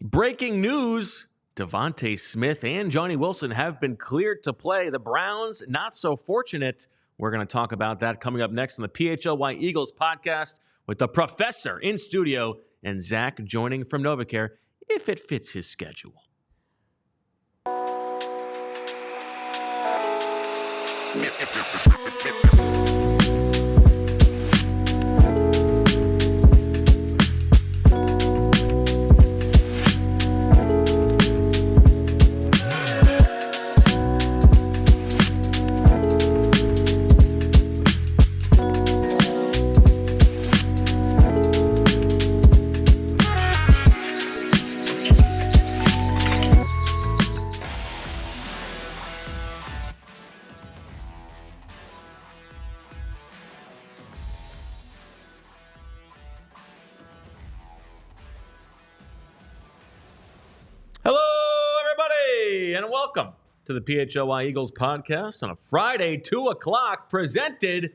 Breaking news, DeVonta Smith and Johnny Wilson have been cleared to play. The Browns, not so fortunate. We're going to talk about that coming up next on the PHLY Eagles podcast with the professor in studio and Zach joining from NovaCare if it fits his schedule. And welcome to the PHLY Eagles podcast on a Friday, 2 o'clock, presented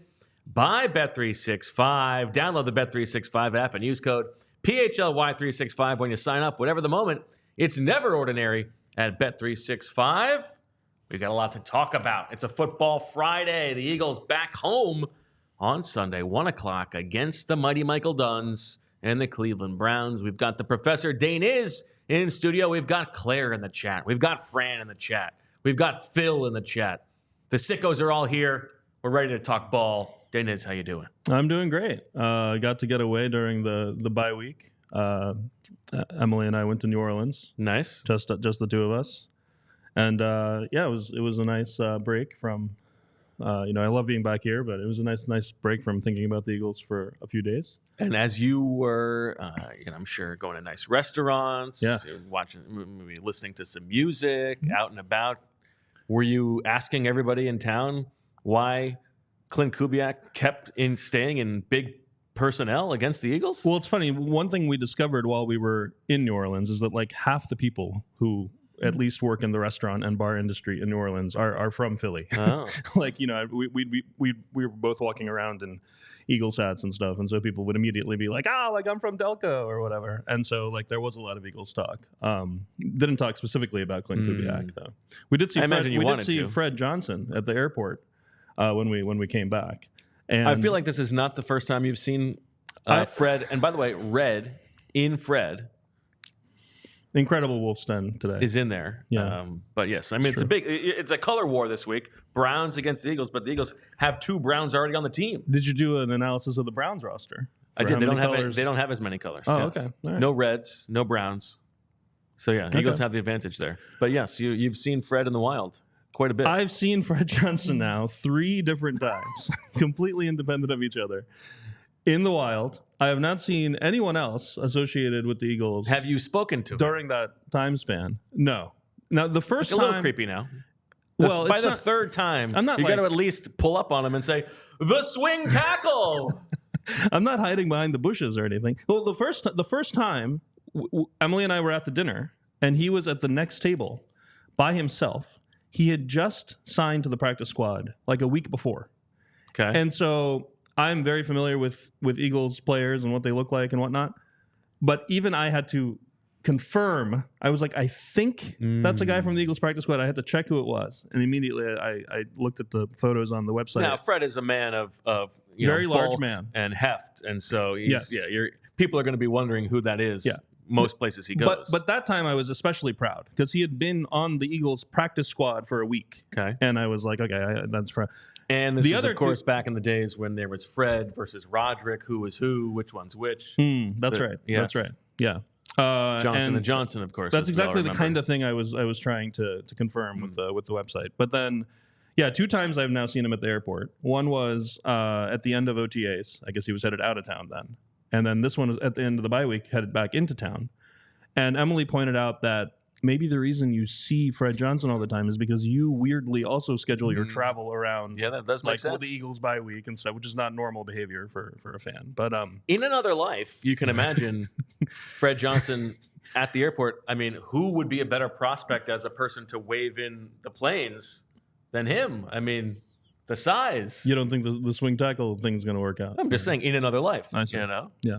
by Bet365. Download the Bet365 app and use code PHLY365 when you sign up. Whatever the moment, it's never ordinary at Bet365. We've got a lot to talk about. It's a football Friday. The Eagles back home on Sunday, 1 o'clock, against the mighty Michael Duns and the Cleveland Browns. We've got the Professor Deniz in studio. We've got Claire in the chat. We've got Fran in the chat. We've got Phil in the chat. The sickos are all here. We're ready to talk ball. Deniz, how you doing? I'm doing great. I got to get away during the bye week. Emily and I went to New Orleans. Nice. Just the two of us. And it was a nice break from. I love being back here, but it was a nice break from thinking about the Eagles for a few days. And as you were, I'm sure going to nice restaurants, watching, maybe listening to some music, out and about, were you asking everybody in town why Clint Kubiak kept staying in big personnel against the Eagles? Well, it's funny. One thing we discovered while we were in New Orleans is that like half the people who at least work in the restaurant and bar industry in New Orleans are from Philly. Oh. We were both walking around in Eagles hats and stuff, and so people would immediately be like, I'm from Delco or whatever. And so like there was a lot of Eagles talk. Didn't talk specifically about Clint Kubiak though. We did see Fred Johnson at the airport when we came back. And I feel like this is not the first time you've seen Fred. And by the way, Fred. Incredible Wolf's Den today is in there. Yeah. But yes, I mean, it's a color war this week. Browns against the Eagles, but the Eagles have two Browns already on the team. Did you do an analysis of the Browns roster? I did. They don't have as many colors. Oh, yes. okay. All right. No Reds, no Browns. So yeah, Eagles have the advantage there. But yes, you've seen Fred in the wild quite a bit. I've seen Fred Johnson now 3 different times, completely independent of each other. In the wild. I have not seen anyone else associated with the Eagles. Have you spoken to him during that time span? No. Now the first time, a little creepy now. Well, by the third time, you got to at least pull up on him and say the swing tackle. I'm not hiding behind the bushes or anything. Well, the first time, Emily and I were at the dinner, and he was at the next table by himself. He had just signed to the practice squad like a week before. Okay, and so I'm very familiar with Eagles players and what they look like and whatnot. But even I had to confirm. I was like, I think that's a guy from the Eagles practice squad. I had to check who it was. And immediately I looked at the photos on the website. Now, Fred is a man of very large bulk man and heft. And so people are going to be wondering who that is. Yeah. Most places he goes. But that time I was especially proud because he had been on the Eagles practice squad for a week. Okay. And I was like, okay, that's Fred. And this is, of course, back in the days when there was Fred versus Roderick, who was who, which one's which. That's right. Yes. That's right. Yeah. Johnson and Johnson, of course. That's exactly the kind of thing I was trying to confirm with the website. But then, 2 times I've now seen him at the airport. One was at the end of OTAs. I guess he was headed out of town then. And then this one was at the end of the bye week, headed back into town. And Emily pointed out that maybe the reason you see Fred Johnson all the time is because you weirdly also schedule your travel around. Yeah, that does make sense. The Eagles bye week and stuff, which is not normal behavior for a fan. But in another life, you can imagine Fred Johnson at the airport. I mean, who would be a better prospect as a person to wave in the planes than him? I mean, the size. You don't think the swing tackle thing's going to work out? I'm just saying, in another life. I see. You know? Yeah.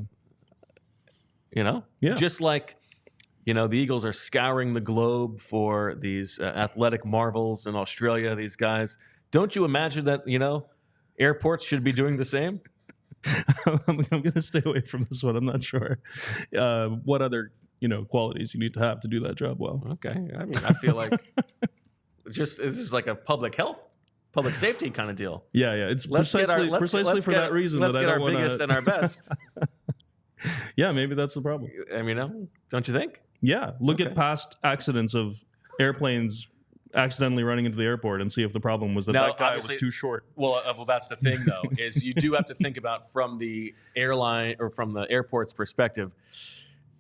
You know? Yeah. Just like You know, the Eagles are scouring the globe for these athletic marvels in Australia, these guys. Don't you imagine that, you know, airports should be doing the same? I'm going to stay away from this one. I'm not sure what other, qualities you need to have to do that job well. Okay. I mean, I feel like this is like a public safety kind of deal. Yeah. It's precisely for that reason let's that get I our don't want biggest and our best. Yeah, maybe that's the problem. I mean, don't you think? Yeah. Look at past accidents of airplanes accidentally running into the airport and see if the problem was that guy was too short. Well, that's the thing, though, is you do have to think about from the airline or from the airport's perspective.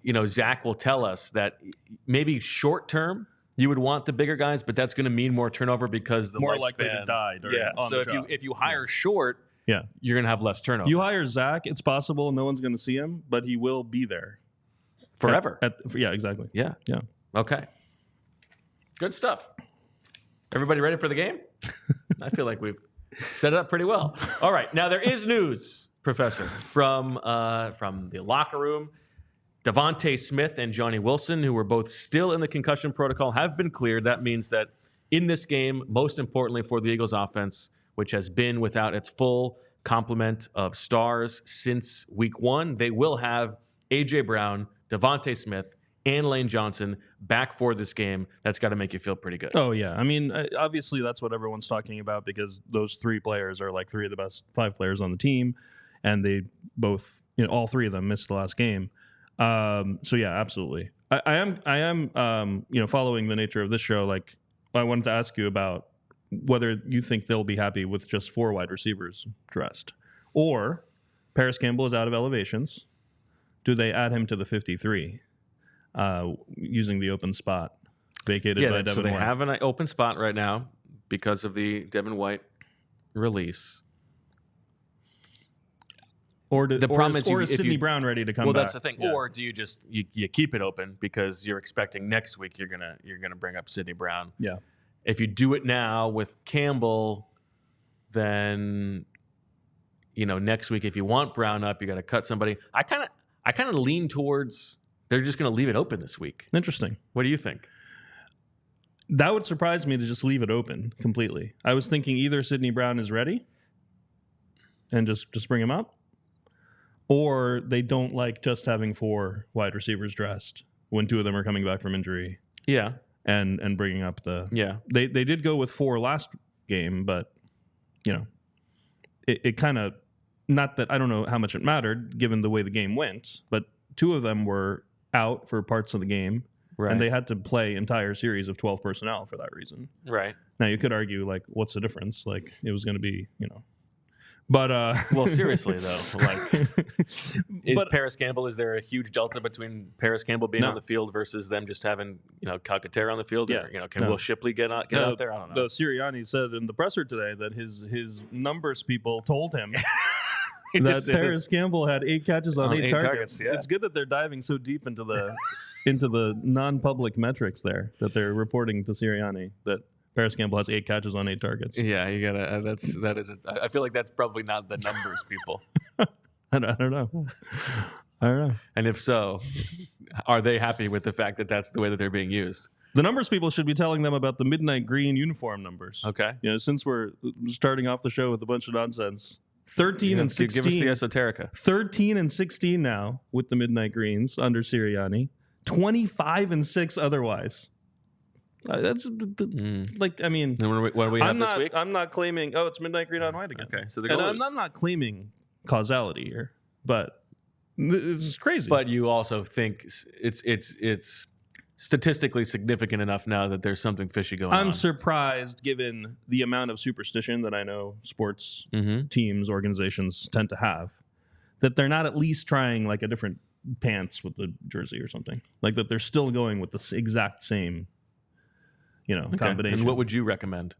You know, Zach will tell us that maybe short term you would want the bigger guys, but that's going to mean more turnover because the more lifespan, likely to die. So if you hire short, you're going to have less turnover. You hire Zach, it's possible no one's going to see him, but he will be there forever. Yeah, exactly. Yeah. Okay. Good stuff. Everybody ready for the game? I feel like we've set it up pretty well. All right. Now, there is news, Professor, from the locker room. DeVonta Smith and Johnny Wilson, who were both still in the concussion protocol, have been cleared. That means that in this game, most importantly for the Eagles offense, which has been without its full complement of stars since week 1, they will have A.J. Brown, DeVonta Smith, and Lane Johnson back for this game. That's got to make you feel pretty good. Oh, yeah. I mean, obviously that's what everyone's talking about because those 3 players are like 3 of the best 5 players on the team, and they both, all 3 of them missed the last game. So yeah, absolutely. I am following the nature of this show. Like, I wanted to ask you about whether you think they'll be happy with just 4 wide receivers dressed, or Paris Campbell is out of elevations. Do they add him to the 53? Using the open spot vacated by Devin White. So they have an open spot right now because of the Devin White release. Or is Sidney Brown ready to come back? Well, that's the thing. Yeah. Or do you just you keep it open because you're expecting next week you're gonna bring up Sidney Brown? Yeah. If you do it now with Campbell, then next week if you want Brown up, you got to cut somebody. I kind of lean towards they're just going to leave it open this week. Interesting. What do you think? That would surprise me to just leave it open completely. I was thinking either Sidney Brown is ready and just bring him up, or they don't like just having 4 wide receivers dressed when 2 of them are coming back from injury. Yeah. And bringing up the... Yeah. They did go with 4 last game, but, it kind of... Not that I don't know how much it mattered given the way the game went, but 2 of them were out for parts of the game, right, and they had to play entire series of 12 personnel for that reason. Right. Now you could argue, like, what's the difference? Like, it was going to be, but well, seriously though, like, Paris Campbell? Is there a huge delta between Paris Campbell being on the field versus them just having Calcaterra on the field? Yeah. Or, can Will Shipley get out there? I don't know. Sirianni said in the presser today that his numbers people told him. That Paris Campbell had 8 catches on 8 targets. Yeah. It's good that they're diving so deep into the non-public metrics there that they're reporting to Sirianni that Paris Campbell has 8 catches on 8 targets. Yeah, you gotta. I feel like that's probably not the numbers, people. I don't know. And if so, are they happy with the fact that that's the way that they're being used? The numbers people should be telling them about the midnight green uniform numbers. Okay. Since we're starting off the show with a bunch of nonsense. 13 and 16. Give us the esoterica. 13 and 16 now with the Midnight Greens under Sirianni. 25 and 6 otherwise. That's like, I mean, what do we have this week? I'm not claiming. Oh, it's Midnight Green on White again. Okay, so the goal is, I'm not claiming causality here, but this is crazy. But you also think it's statistically significant enough now that there's something fishy going on. I'm surprised, given the amount of superstition that I know sports teams, organizations tend to have, that they're not at least trying like a different pants with the jersey or something. Like that they're still going with the exact same, combination. And what would you recommend?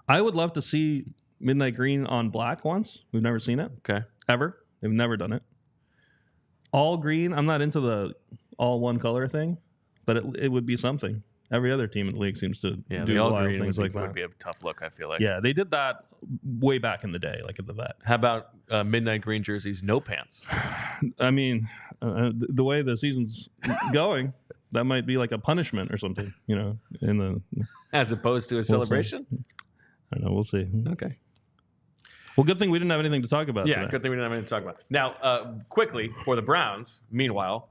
I would love to see Midnight Green on black once. We've never seen it. Okay. Ever. They've never done it. All green. I'm not into the all one color thing. But it would be something. Every other team in the league seems to do all wild green things like that. Would be a tough look, I feel like. Yeah, they did that way back in the day, like at the vet. How about midnight green jerseys, no pants? I mean, the way the season's going, that might be like a punishment or something, you know, in the as opposed to a celebration. I don't know. We'll see. Okay. Well, good thing we didn't have anything to talk about. Yeah, today. good thing we didn't have anything to talk about. Now, quickly for the Browns. Meanwhile,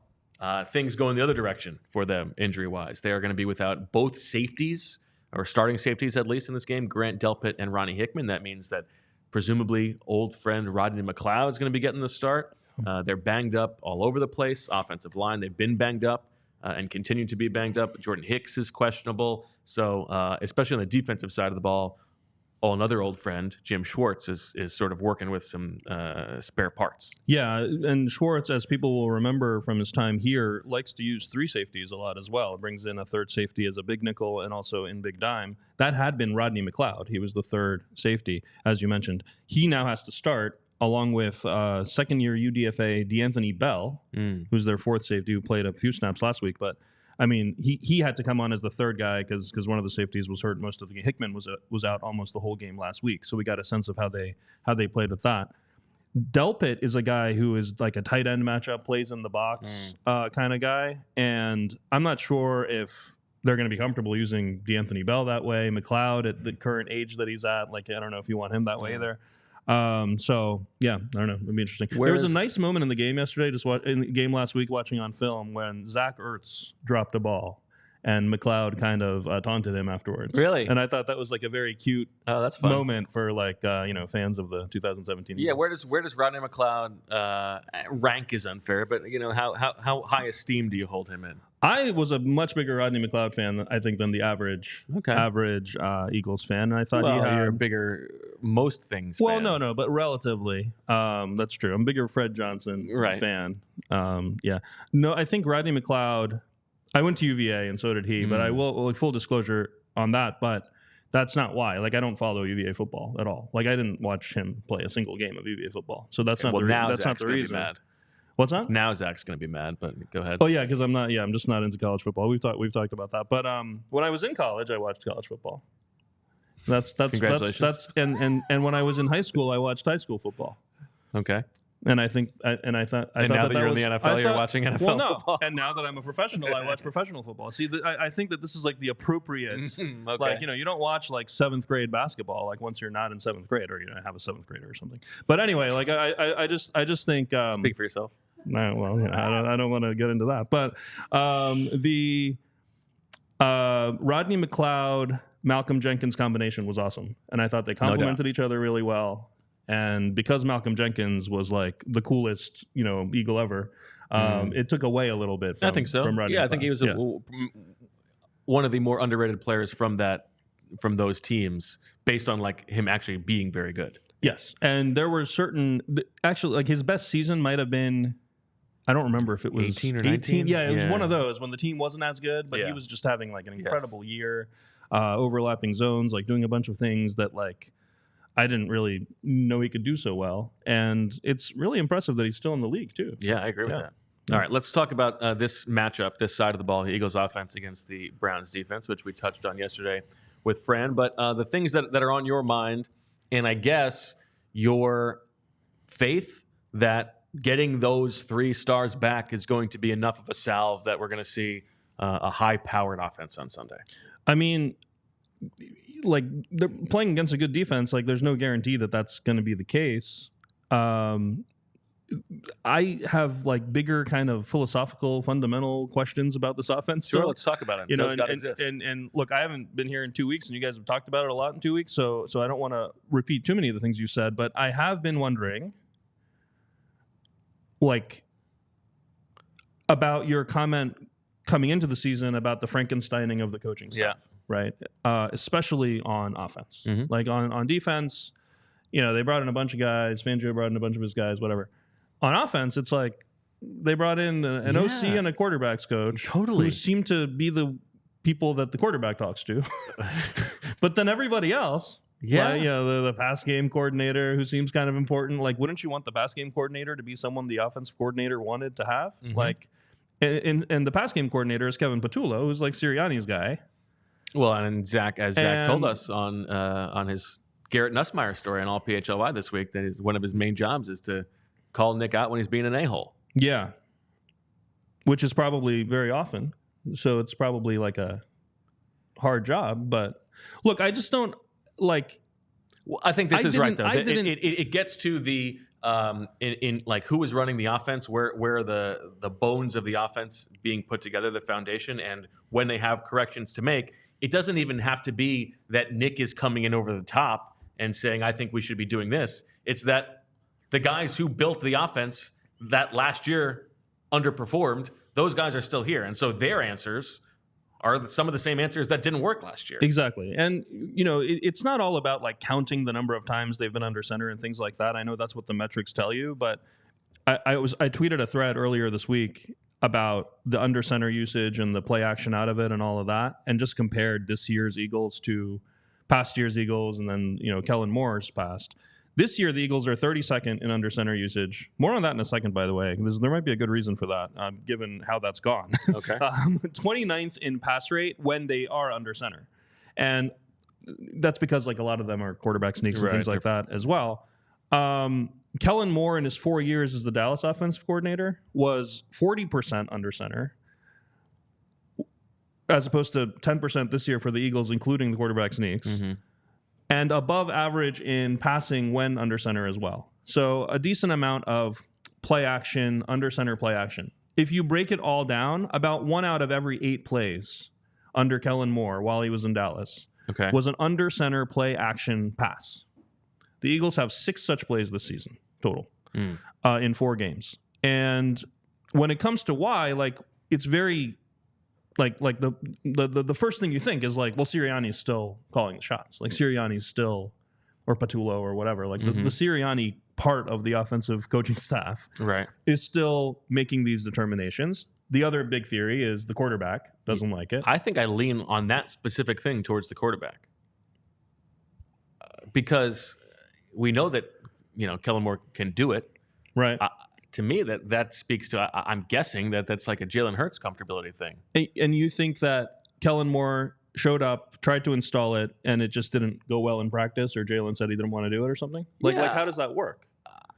things go in the other direction for them injury-wise. They are going to be without both safeties, or starting safeties at least in this game, Grant Delpit and Ronnie Hickman. That means that presumably old friend Rodney McCloud is going to be getting the start. They're banged up all over the place. Offensive line, they've been banged up and continue to be banged up. Jordan Hicks is questionable. So especially on the defensive side of the ball, another old friend, Jim Schwartz, is sort of working with some spare parts. Yeah, and Schwartz, as people will remember from his time here, likes to use three safeties a lot as well. Brings in a third safety as a big nickel and also in big dime. That had been Rodney McCloud. He was the third safety, as you mentioned. He now has to start along with second-year UDFA DeAnthony Bell, who's their fourth safety, who played a few snaps last week, but I mean, he had to come on as the third guy because one of the safeties was hurt most of the game. Hickman was out almost the whole game last week, so we got a sense of how they played with that. Delpit is a guy who is like a tight end matchup, plays in the box kind of guy, and I'm not sure if they're going to be comfortable using DeAnthony Bell that way. McCloud at the current age that he's at, like I don't know if you want him that way either. So yeah, I don't know. It'd be interesting. There was a nice moment in the game yesterday, in the game last week, watching on film when Zach Ertz dropped a ball and McCloud kind of taunted him afterwards. Really? And I thought that was like a very cute that's fun. moment for like fans of the 2017. Yeah, where does Rodney McCloud rank is unfair, but how high esteem do you hold him in? I was a much bigger Rodney McCloud fan, I think, than the average Eagles fan. And I thought you're a bigger most things fan. Well, no, but relatively. That's true. I'm a bigger Fred Johnson fan. Yeah. No, I think Rodney McCloud, I went to UVA and so did he, but I will, like, full disclosure on that, but that's not why. Like, I don't follow UVA football at all. Like, I didn't watch him play a single game of UVA football. So that's not the reason. Mad. What's that? Now Zach's going to be mad, but go ahead. Oh yeah, because I'm just not into college football. We've talked about that. But when I was in college, I watched college football. That's congratulations. That's and when I was in high school, I watched high school football. Okay. And I thought now that you're in the NFL, you're watching NFL football. And now that I'm a professional, I watch professional football. See, I think that this is like the appropriate. Like, you don't watch like 7th grade basketball like once you're not in 7th grade or you have a 7th grader or something. But anyway, like I just think. Speak for yourself. No, well, I don't want to get into that. But the Rodney McCloud, Malcolm Jenkins combination was awesome, and I thought they complemented each other really well. And because Malcolm Jenkins was like the coolest, Eagle ever, it took away a little bit. I think so. From Rodney McCloud. I think he was one of the more underrated players from those teams, based on like him actually being very good. Yes, and there were actually like his best season might have been. I don't remember if it was 18 or 19. Yeah, it was one of those when the team wasn't as good, but he was just having like an incredible year, overlapping zones, like doing a bunch of things that like I didn't really know he could do so well. And it's really impressive that he's still in the league too. Yeah, I agree with that. All right, let's talk about this matchup, this side of the ball, the Eagles offense against the Browns defense, which we touched on yesterday with Fran. But the things that are on your mind, and I guess your faith that getting those 3 stars back is going to be enough of a salve that we're going to see a high-powered offense on Sunday. I mean, like, they're playing against a good defense. Like, there's no guarantee that that's going to be the case. I have like bigger kind of philosophical, fundamental questions about this offense. Sure, let's talk about it. And look, I haven't been here in 2 weeks, and you guys have talked about it a lot in 2 weeks. So I don't want to repeat too many of the things you said, but I have been wondering, like, about your comment coming into the season about the Frankensteining of the coaching staff, right? Especially on offense. Mm-hmm. Like on defense, they brought in a bunch of guys. Fangio brought in a bunch of his guys, whatever. On offense, it's like they brought in an OC and a quarterbacks coach who seem to be the people that the quarterback talks to. But then everybody else, the pass game coordinator who seems kind of important. Like, wouldn't you want the pass game coordinator to be someone the offensive coordinator wanted to have? Mm-hmm. Like, and the pass game coordinator is Kevin Patullo, who's like Sirianni's guy. Well, and Zach told us on his Garrett Nussmeier story on all PHLY this week, that one of his main jobs is to call Nick out when he's being an a-hole. Yeah. Which is probably very often. so it's probably like a hard job. But look, I just don't like. Well, I think this is right, though. It gets to the in like who is running the offense, where are the bones of the offense being put together, the foundation, and when they have corrections to make. It doesn't even have to be that Nick is coming in over the top and saying, I think we should be doing this. It's that the guys who built the offense that last year underperformed, those guys are still here. And so their answers are some of the same answers that didn't work last year. Exactly. And, it's not all about like counting the number of times they've been under center and things like that. I know that's what the metrics tell you, but I tweeted a thread earlier this week about the under center usage and the play action out of it and all of that, and just compared this year's Eagles to past year's Eagles and then, Kellen Moore's past. This year, the Eagles are 32nd in under center usage. More on that in a second, by the way. There might be a good reason for that, given how that's gone. Okay. 29th in pass rate when they are under center. And that's because like a lot of them are quarterback sneaks and things like that as well. Kellen Moore in his 4 years as the Dallas offensive coordinator was 40% under center, as opposed to 10% this year for the Eagles, including the quarterback sneaks, and above average in passing when under center as well. So a decent amount of play action, under center play action. If you break it all down, about 1 out of every 8 plays under Kellen Moore while he was in Dallas was an under center play action pass. The Eagles have 6 such plays this season total in 4 games. And when it comes to why, like it's very like the first thing you think is like, well, Sirianni's still calling the shots. Like Sirianni's still, or Patullo or whatever. Like the Sirianni part of the offensive coaching staff is still making these determinations. The other big theory is the quarterback doesn't like it. I think I lean on that specific thing towards the quarterback. Because we know that, Kellen Moore can do it. Right. To me, that speaks to, I'm guessing that's like a Jalen Hurts comfortability thing. And you think that Kellen Moore showed up, tried to install it, and it just didn't go well in practice, or Jalen said he didn't want to do it or something? Like how does that work?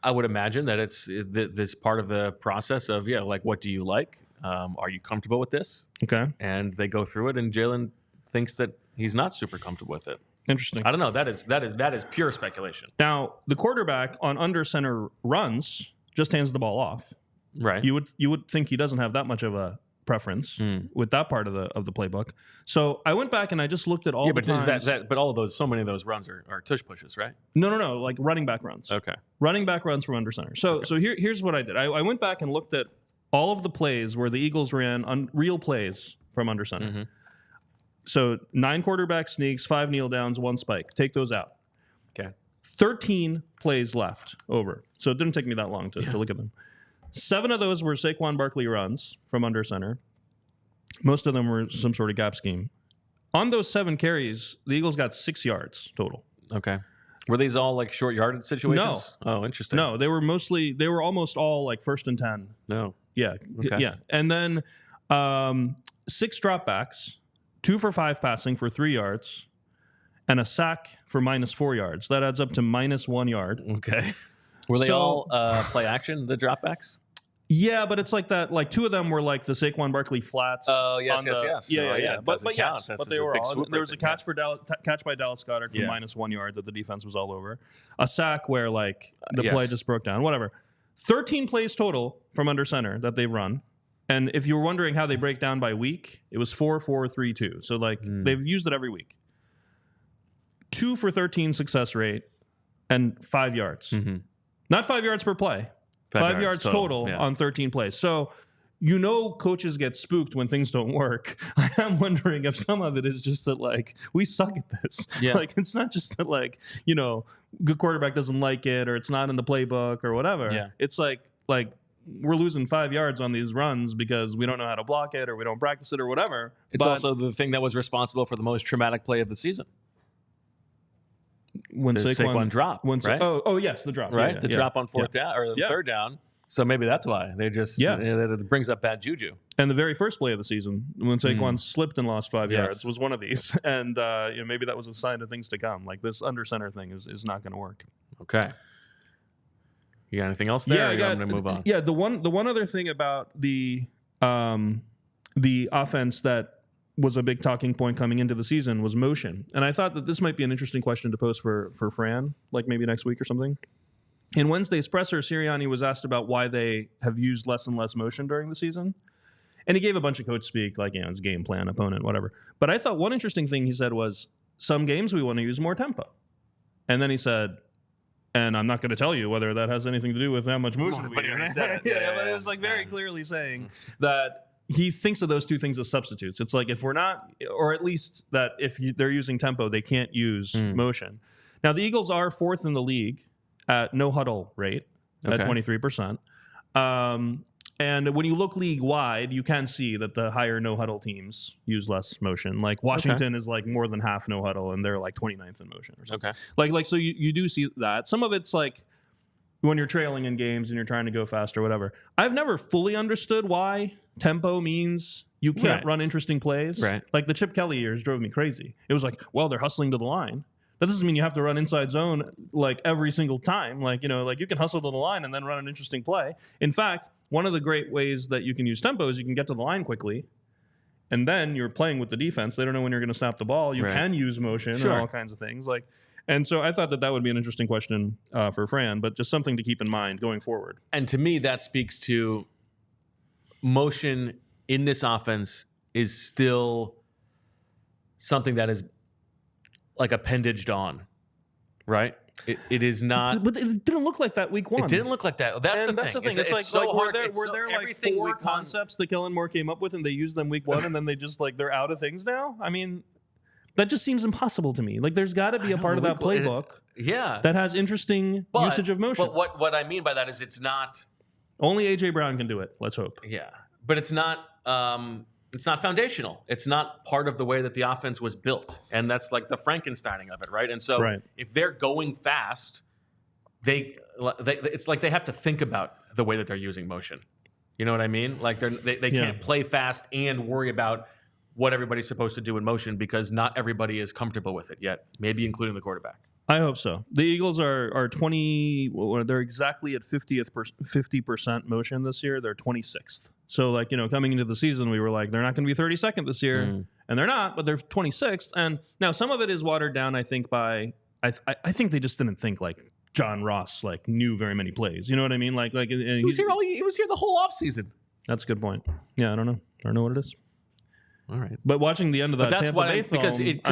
I would imagine that it's this part of the process of, like, what do you like? Are you comfortable with this? Okay. And they go through it, and Jalen thinks that he's not super comfortable with it. Interesting. I don't know. That is pure speculation. Now, the quarterback on under center runs just hands the ball off. Right. You would think he doesn't have that much of a preference with that part of the playbook. So I went back and I just looked at all the times. But all of those, so many of those runs are tush pushes, right? No, like running back runs. Okay. Running back runs from under center. So here's what I did. I went back and looked at all of the plays where the Eagles ran real plays from under center. Mm-hmm. So 9 quarterback sneaks, 5 kneel downs, 1 spike. Take those out. Okay. 13 plays left over. So it didn't take me that long to look at them. 7 of those were Saquon Barkley runs from under center. Most of them were some sort of gap scheme. On those 7 carries, the Eagles got 6 yards total. Okay. Were these all like short yardage situations? No. Oh, interesting. No, they were almost all like 1st and 10. No. Yeah. Okay. Yeah. And then 6 dropbacks, 2 for 5 passing for 3 yards, and a sack for -4 yards. That adds up to -1 yard. Okay. Were they all play action, the dropbacks? Yeah, but it's like that. Like 2 of them were like the Saquon Barkley flats. Oh, yes. Yeah. But yes, but they were all. There was a catch catch by Dallas Goedert for -1 yard that the defense was all over. A sack where like the play just broke down. Whatever. 13 plays total from under center that they've run. And if you were wondering how they break down by week, it was 4-4-3-2. So like they've used it every week. 2 for 13 success rate and 5 yards. Mm-hmm. Not 5 yards per play. 5 yards total on 13 plays. So coaches get spooked when things don't work. I am wondering if some of it is just that like we suck at this. Yeah. Like it's not just that like, good quarterback doesn't like it or it's not in the playbook or whatever. Yeah. It's like we're losing 5 yards on these runs because we don't know how to block it or we don't practice it or whatever. It's also the thing that was responsible for the most traumatic play of the season. When Saquon dropped, right? Oh, yes, the drop. Right? The drop on 4th down or 3rd down. So maybe that's why they just it brings up bad juju. And the very first play of the season, when Saquon slipped and lost 5 yards, was one of these. And maybe that was a sign of things to come. Like this under center thing is not going to work. Okay. You got anything else there? Yeah, I'm going to move on. Yeah, the one other thing about the the offense that was a big talking point coming into the season was motion. And I thought that this might be an interesting question to post for Fran, like maybe next week or something. In Wednesday's presser, Sirianni was asked about why they have used less and less motion during the season. And he gave a bunch of coach speak, like, it's game plan, opponent, whatever. But I thought one interesting thing he said was, some games we want to use more tempo. And then he said, and I'm not going to tell you whether that has anything to do with how much motion we use. But it was like very clearly saying that he thinks of those two things as substitutes. It's like if we're not, or at least that if they're using tempo, they can't use motion. Now, the Eagles are 4th in the league at no huddle rate at 23%. And when you look league-wide, you can see that the higher no-huddle teams use less motion. Like Washington is like more than half no-huddle, and they're like 29th in motion or something. Like so you do see that. Some of it's like when you're trailing in games and you're trying to go fast or whatever. I've never fully understood why tempo means you can't run interesting plays. Like the Chip Kelly years drove me crazy. It was like, well, they're hustling to the line. That doesn't mean you have to run inside zone like every single time. Like, like you can hustle to the line and then run an interesting play. In fact, one of the great ways that you can use tempo is you can get to the line quickly, and then you're playing with the defense. They don't know when you're going to snap the ball. You can use motion and all kinds of things. And so I thought that would be an interesting question for Fran, but just something to keep in mind going forward. And to me, that speaks to motion in this offense is still something that is like appendaged on, right? It is not. But it didn't look like that week one. It didn't look like that. That's the thing. It's like so hard. Were there like 4 concepts that Kellen Moore came up with and they used them week one and then they just like they're out of things now? I mean, that just seems impossible to me. Like there's got to be a part of that playbook that has interesting usage of motion. But what I mean by that is it's not. Only A.J. Brown can do it. Let's hope. Yeah. But it's not foundational. It's not part of the way that the offense was built. And that's like the Frankensteining of it, right? And so if they're going fast, it's like they have to think about the way that they're using motion. You know what I mean? Like they can't play fast and worry about what everybody's supposed to do in motion because not everybody is comfortable with it yet, maybe including the quarterback. I hope so. The Eagles are 20. They're exactly at 50% motion this year. They're 26th. So, like, coming into the season, we were like, they're not going to be 32nd this year, and they're not. But they're 26th. And now some of it is watered down, I think, by I think they just didn't think like John Ross like knew very many plays. You know what I mean? Like he was here the whole offseason. That's a good point. Yeah, I don't know what it is. All right, but watching the end of that Tampa Bay film, because it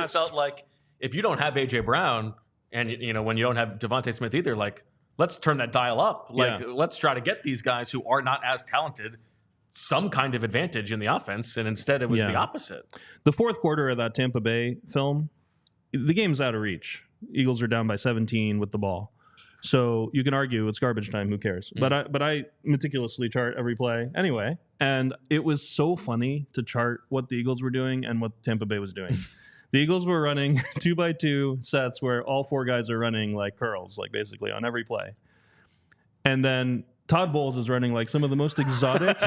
felt like. If you don't have A.J. Brown and, when you don't have DeVonta Smith either, like, let's turn that dial up. Like, let's try to get these guys who are not as talented some kind of advantage in the offense. And instead it was the opposite. The fourth quarter of that Tampa Bay film, the game's out of reach. Eagles are down by 17 with the ball. So you can argue it's garbage time. Who cares? But I meticulously chart every play anyway. And it was so funny to chart what the Eagles were doing and what Tampa Bay was doing. The Eagles were running 2x2 sets where all 4 guys are running like curls, like basically on every play. And then Todd Bowles is running like some of the most exotic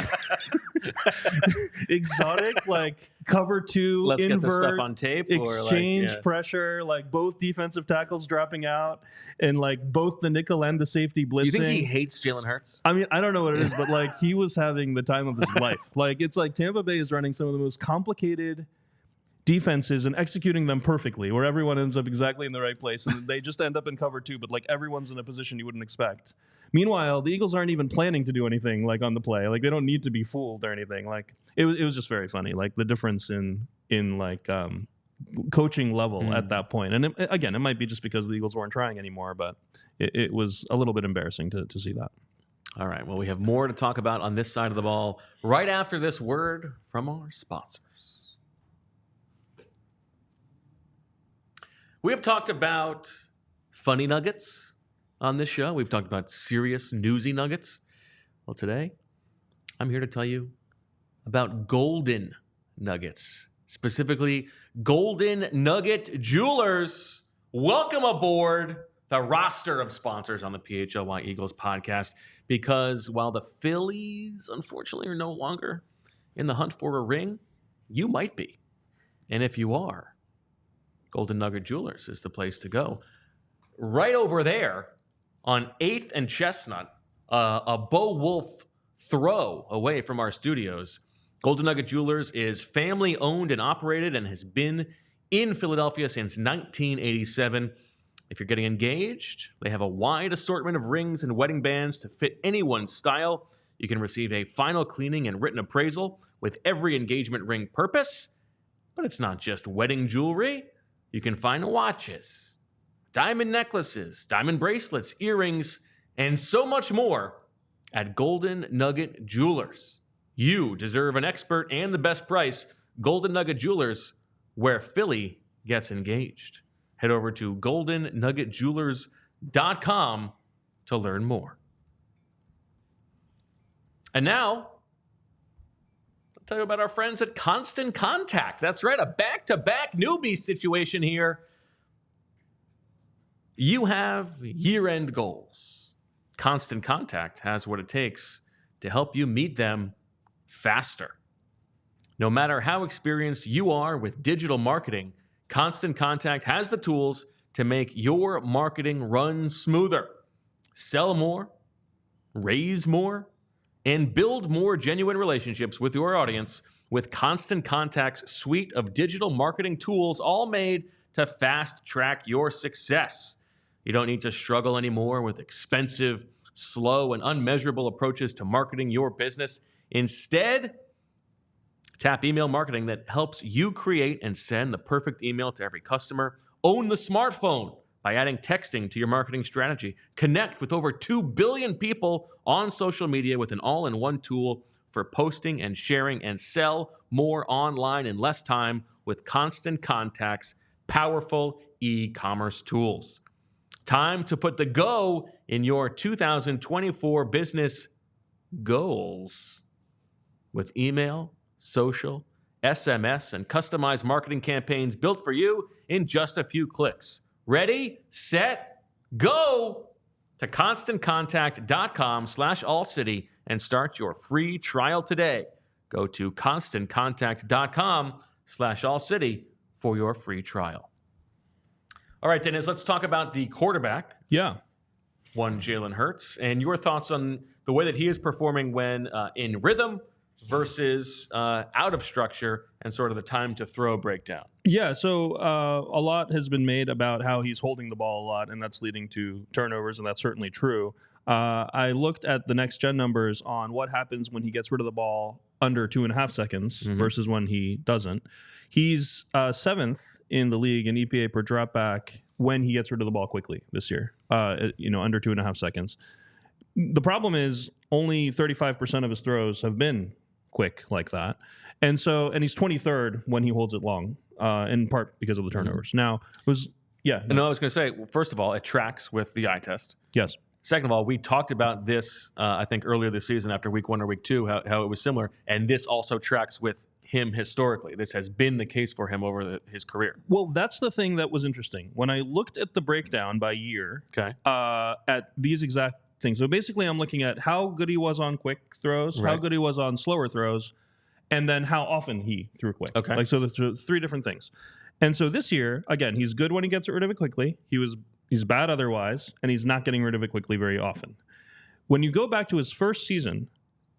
like cover 2, let's invert, get the stuff on tape, exchange pressure, like both defensive tackles dropping out, and like both the nickel and the safety blitzing. You think he hates Jalen Hurts? I mean, I don't know what it is, but like he was having the time of his life. Like it's like Tampa Bay is running some of the most complicated defenses and executing them perfectly, where everyone ends up exactly in the right place, and they just end up in cover 2, but like everyone's in a position you wouldn't expect. Meanwhile, the Eagles aren't even planning to do anything like on the play. Like they don't need to be fooled or anything. Like it was just very funny, like the difference in like coaching level at that point. And again, it might be just because the Eagles weren't trying anymore, but it was a little bit embarrassing to see that. All right. Well, we have more to talk about on this side of the ball right after this word from our sponsors. We have talked about funny nuggets on this show. We've talked about serious, newsy nuggets. Well, today, I'm here to tell you about golden nuggets, specifically Golden Nugget Jewelers. Welcome aboard the roster of sponsors on the PHLY Eagles podcast, because while the Phillies, unfortunately, are no longer in the hunt for a ring, you might be. And if you are, Golden Nugget Jewelers is the place to go. Right over there on 8th and Chestnut, a Bo Wulf throw away from our studios, Golden Nugget Jewelers is family owned and operated and has been in Philadelphia since 1987. If you're getting engaged, they have a wide assortment of rings and wedding bands to fit anyone's style. You can receive a final cleaning and written appraisal with every engagement ring purpose. But it's not just wedding jewelry. You can find watches, diamond necklaces, diamond bracelets, earrings, and so much more at Golden Nugget Jewelers. You deserve an expert and the best price. Golden Nugget Jewelers, where Philly gets engaged. Head over to goldennuggetjewelers.com to learn more. And now, I'll tell you about our friends at Constant Contact. That's right, a back-to-back newbie situation here. You have year-end goals. Constant Contact has what it takes to help you meet them faster. No matter how experienced you are with digital marketing, Constant Contact has the tools to make your marketing run smoother. Sell more, raise more, and build more genuine relationships with your audience with Constant Contact's suite of digital marketing tools, all made to fast-track your success. You don't need to struggle anymore with expensive, slow, and unmeasurable approaches to marketing your business. Instead, tap email marketing that helps you create and send the perfect email to every customer. Own the smartphone by adding texting to your marketing strategy. Connect with over 2 billion people on social media with an all-in-one tool for posting and sharing, and sell more online in less time with Constant Contact's powerful e-commerce tools. Time to put the go in your 2024 business goals with email, social, SMS, and customized marketing campaigns built for you in just a few clicks. Ready, set, go to ConstantContact.com/allcity and start your free trial today. Go to ConstantContact.com/allcity for your free trial. All right, Deniz, let's talk about the quarterback. Yeah. One Jalen Hurts, and your thoughts on the way that he is performing when in rhythm versus out of structure, and sort of the time to throw breakdown. Yeah, so a lot has been made about how he's holding the ball a lot, and that's leading to turnovers, and that's certainly true. I looked at the next gen numbers on what happens when he gets rid of the ball under 2.5 seconds versus when he doesn't. He's 7th in the league in EPA per dropback when he gets rid of the ball quickly this year, under 2.5 seconds. The problem is only 35% of his throws have been quick like that. And he's 23rd when he holds it long, in part because of the turnovers. Now, it was, yeah. No, I was going to say, first of all, it tracks with the eye test. Yes. Second of all, we talked about this, I think, earlier this season after week 1 or week 2, how it was similar. And this also tracks with him historically. This has been the case for him over his career. Well, that's the thing that was interesting. When I looked at the breakdown by year, at these exact things. So basically, I'm looking at how good he was on quick throws, how good he was on slower throws, and then how often he threw quick. Okay. So there's 3 different things. And so this year, again, he's good when he gets rid of it quickly. He's bad otherwise, and he's not getting rid of it quickly very often. When you go back to his first season,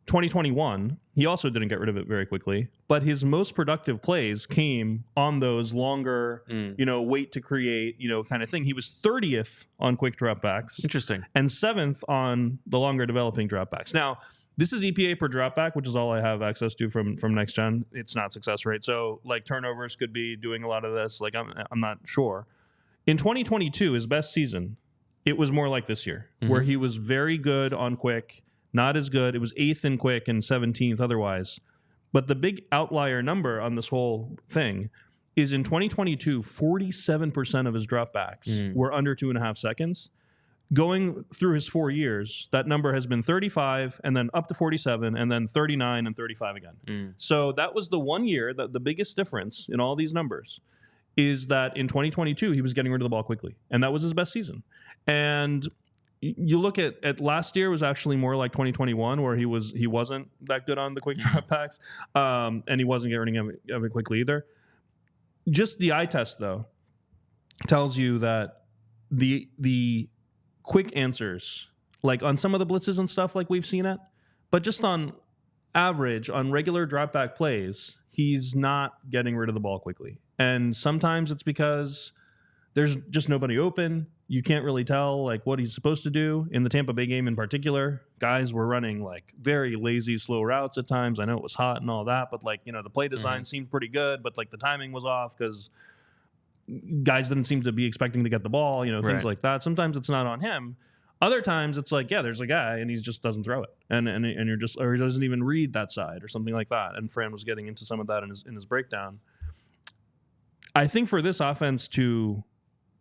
2021, he also didn't get rid of it very quickly, but his most productive plays came on those longer, wait to create, kind of thing. He was 30th on quick dropbacks. Interesting. And 7th on the longer developing dropbacks. Now, this is EPA per dropback, which is all I have access to from next gen. It's not success rate. So like turnovers could be doing a lot of this. Like I'm not sure. In 2022, his best season, it was more like this year, where he was very good on quick, not as good. It was 8th in quick and 17th otherwise. But the big outlier number on this whole thing is in 2022, 47% of his dropbacks were under 2.5 seconds. Going through his 4 years, that number has been 35 and then up to 47 and then 39 and 35 again. So that was the 1 year that the biggest difference in all these numbers is that in 2022, he was getting rid of the ball quickly. And that was his best season. And you look at last year was actually more like 2021, where he wasn't that good on the quick dropbacks, and he wasn't getting rid of it quickly either. Just the eye test, though, tells you that the quick answers, like on some of the blitzes and stuff like we've seen it, but just on average, on regular drop back plays, he's not getting rid of the ball quickly. And sometimes it's because there's just nobody open. You can't really tell like what he's supposed to do. In the Tampa Bay game in particular, guys were running like very lazy, slow routes at times. I know it was hot and all that, but like, the play design seemed pretty good, but like the timing was off because guys didn't seem to be expecting to get the ball, things like that. Sometimes it's not on him. Other times it's like, yeah, there's a guy and he just doesn't throw it. And you're just, or he doesn't even read that side or something like that. And Fran was getting into some of that in his breakdown. I think for this offense to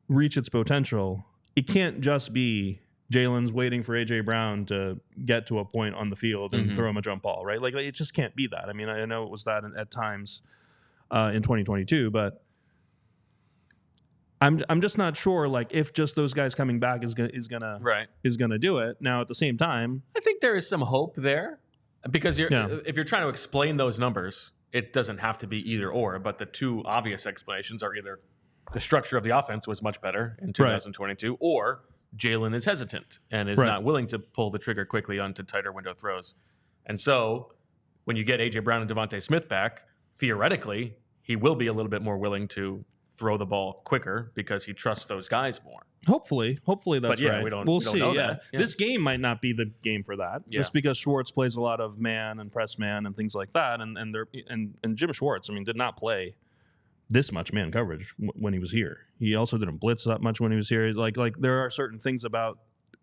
reach its potential, it can't just be Jalen's waiting for A.J. Brown to get to a point on the field and throw him a jump ball, right? Like it just can't be that. I mean, I know it was that at times in 2022, but I'm just not sure like if just those guys coming back is gonna do it. Now at the same time, I think there is some hope there because if you're trying to explain those numbers, it doesn't have to be either or. But the two obvious explanations are either the structure of the offense was much better in 2022, or Jalen is hesitant and is not willing to pull the trigger quickly onto tighter window throws. And so when you get A.J. Brown and DeVonta Smith back, theoretically, he will be a little bit more willing to throw the ball quicker because he trusts those guys more. Hopefully that's right. We'll see. Know that. Yeah. This game might not be the game for that, just because Schwartz plays a lot of man and press man and things like that, and Jim Schwartz, I mean, did not play this much man coverage when he was here. He also didn't blitz that much when he was here. Like there are certain things about